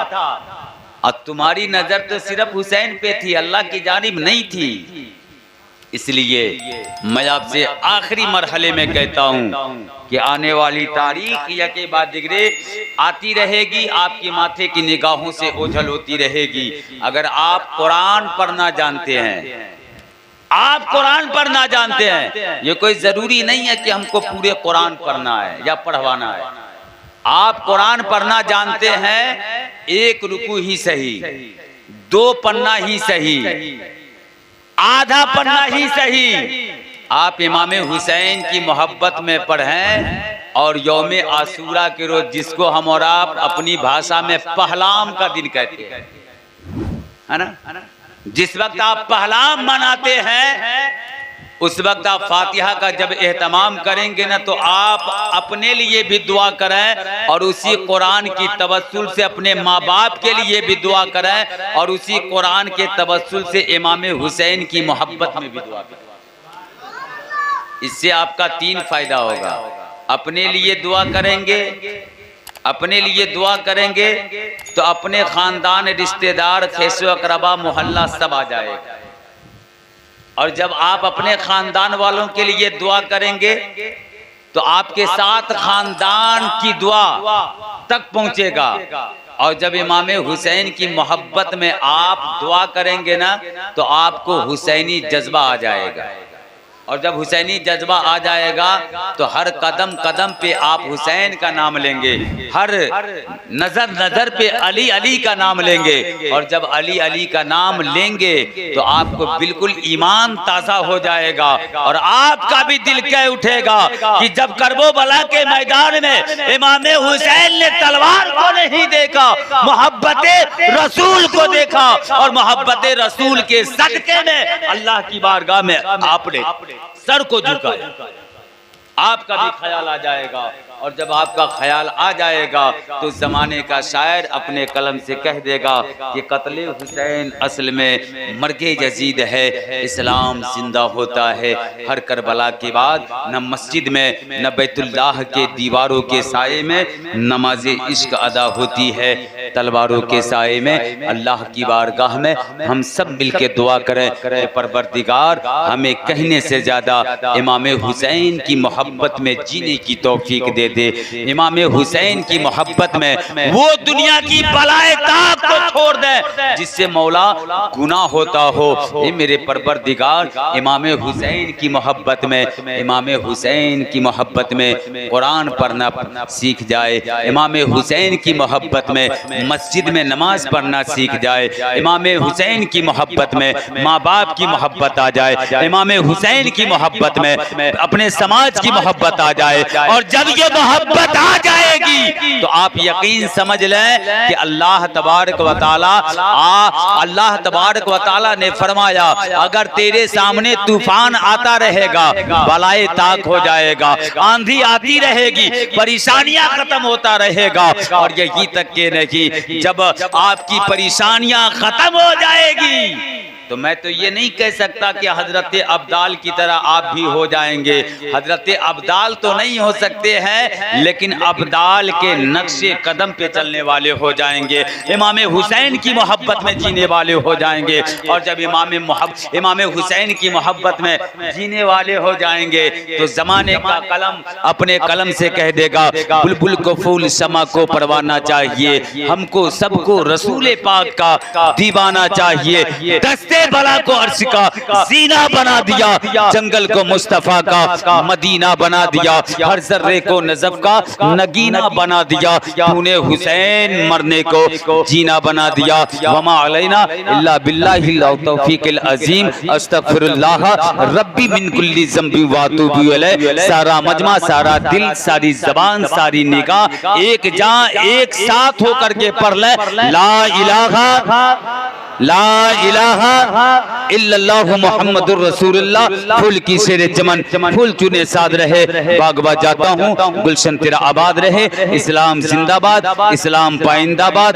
Speaker 3: और तुम्हारी नजर तो सिर्फ हुसैन पे थी, अल्लाह की जानिब नहीं थी। इसलिए मैं आपसे आखिरी मरहले में कहता हूँ कि आने वाली तारीख या के बाद दिगरे आती रहेगी, आपके माथे की निगाहों से ओझल होती रहेगी। अगर आप कुरान पढ़ना जानते हैं, आप कुरान पढ़ना जानते हैं, ये कोई जरूरी नहीं है कि हमको पूरे कुरान पढ़ना है या पढ़वाना है। आप कुरान पढ़ना जानते हैं, एक रुकू ही सही, 2 पन्ना ही सही, आधा पन्ना ही सही, आप इमाम हुसैन की मोहब्बत में पढ़ें और यौम आशूरा के रोज, जिसको हम और आप अपनी भाषा में पहलाम का दिन कहते हैं, है ना, जिस वक्त आप पहलाम मनाते हैं उस वक्त आप फातिहा का जब एहतमाम करेंगे ना तो आप अपने लिए भी दुआ करें और उसी कुरान की तवस्सुल से अपने माँ बाप के लिए भी दुआ करें और उसी कुरान के तवस्सुल से इमाम हुसैन की मोहब्बत में भी दुआ करें। इससे आपका 3 फायदा होगा। अपने लिए दुआ करेंगे, अपने लिए दुआ करेंगे तो अपने खानदान, रिश्तेदार, खैसो अकरबा, मोहल्ला सब आ जाएगा। और जब आप अपने खानदान वालों के लिए दुआ करेंगे तो आपके साथ खानदान की दुआ तक पहुंचेगा। और जब इमाम हुसैन की मोहब्बत में आप दुआ करेंगे ना तो आपको हुसैनी जज्बा आ जाएगा और जब हुसैनी जज्बा आ जाएगा तो हर कदम कदम पे आप हुसैन का नाम लेंगे, हर नजर नजर पे अली अली का नाम लेंगे। और जब अली अली का नाम लेंगे तो आपको बिल्कुल ईमान ताजा हो जाएगा और आपका भी दिल कह उठेगा कि जब करबला के मैदान में इमाम हुसैन ने तलवार को नहीं देखा, मोहब्बत रसूल को देखा और मोहब्बत रसूल के सदके में अल्लाह की बारगाह में आपने सर को झुकाया, आपका भी ख्याल आ जाएगा। और जब आपका ख्याल आ जाएगा तो ज़माने का शायर अपने कलम से कह देगा कि कत्ले हुसैन असल में मर्गे यजीद है, इस्लाम जिंदा होता है। हर करबला के बाद न मस्जिद में न बैतुल्लाह के दीवारों के साए में नमाज इश्क अदा होती है, तलवारों के साए में अल्लाह की बारगाह में हम सब मिल के दुआ करें कि परवरदिगार हमें कहने से ज़्यादा इमाम हुसैन की मोहब्बत में जीने की तौफीक दे दे। इमाम हुसैन की मोहब्बत में वो दुनिया की बलाए ताक को छोड़ दे जिससे मौला गुनाह होता हो। ये मेरे परवरदिगार इमाम हुसैन की मोहब्बत में, इमाम हुसैन की मोहब्बत में कुरान पढ़ना सीख जाए, इमाम हुसैन की मोहब्बत में मस्जिद में नमाज पढ़ना सीख जाए, इमाम हुसैन की मोहब्बत में माँ बाप की मोहब्बत आ जाए, इमाम हुसैन की मोहब्बत में अपने समाज की मोहब्बत आ जाए। और जब ये मोहब्बत आ जाएगी तो आप यकीन समझ लें कि अल्लाह तबारक व तआला ने फरमाया अगर तेरे सामने तूफान आता रहेगा, बलाए ताक हो जाएगा, आंधी आती रहेगी, परेशानियां खत्म होता रहेगा। और यही तक के नहीं, जब आपकी परेशानियां खत्म हो जाएगी तो मैं तो ये नहीं कह सकता कि हजरत अब्दाल की तरह आप भी हो जाएंगे। हजरत अब्दाल तो नहीं हो सकते हैं, लेकिन अब्दाल के नक्शे कदम पे चलने वाले हो जाएंगे, इमाम हुसैन की मोहब्बत में जीने वाले हो जाएंगे। और जब इमाम हुसैन की मोहब्बत में जीने वाले हो जाएंगे तो जमाने का कलम अपने कलम से कह देगा बुलबुल को फूल शमा को परवाना चाहिए, हमको सबको रसूल पाक का दीवाना चाहिए। दस्ते बला को अर्श का सीना बना दिया, जंगल को मुस्तफा का मदीना बना दिया, हर जर्रे को नजफ का नगीना बना दिया। तूने हुसैन मरने को जीना बना दिया। वमा अलैना इल्ला बिल्लाहिल तौफीकिल अजीम, अस्तगफिरुल्लाह रब्बी मिन कुल्ली ज़ंबि व अतूबु अलैह। सारा मजमा, सारा दिल, सारी जबान, सारी निगाह एक जान एक साथ होकर के पढ़ ले ला इलाहा इल्लल्लाहु मुहम्मदुर रसूलुल्लाह। फूल की शेरे चमन, फूल चुने साद रहे, बागबा जाता हूँ, गुलशन तेरा आबाद रहे। इस्लाम जिंदाबाद, इस्लाम पाइंदाबाद।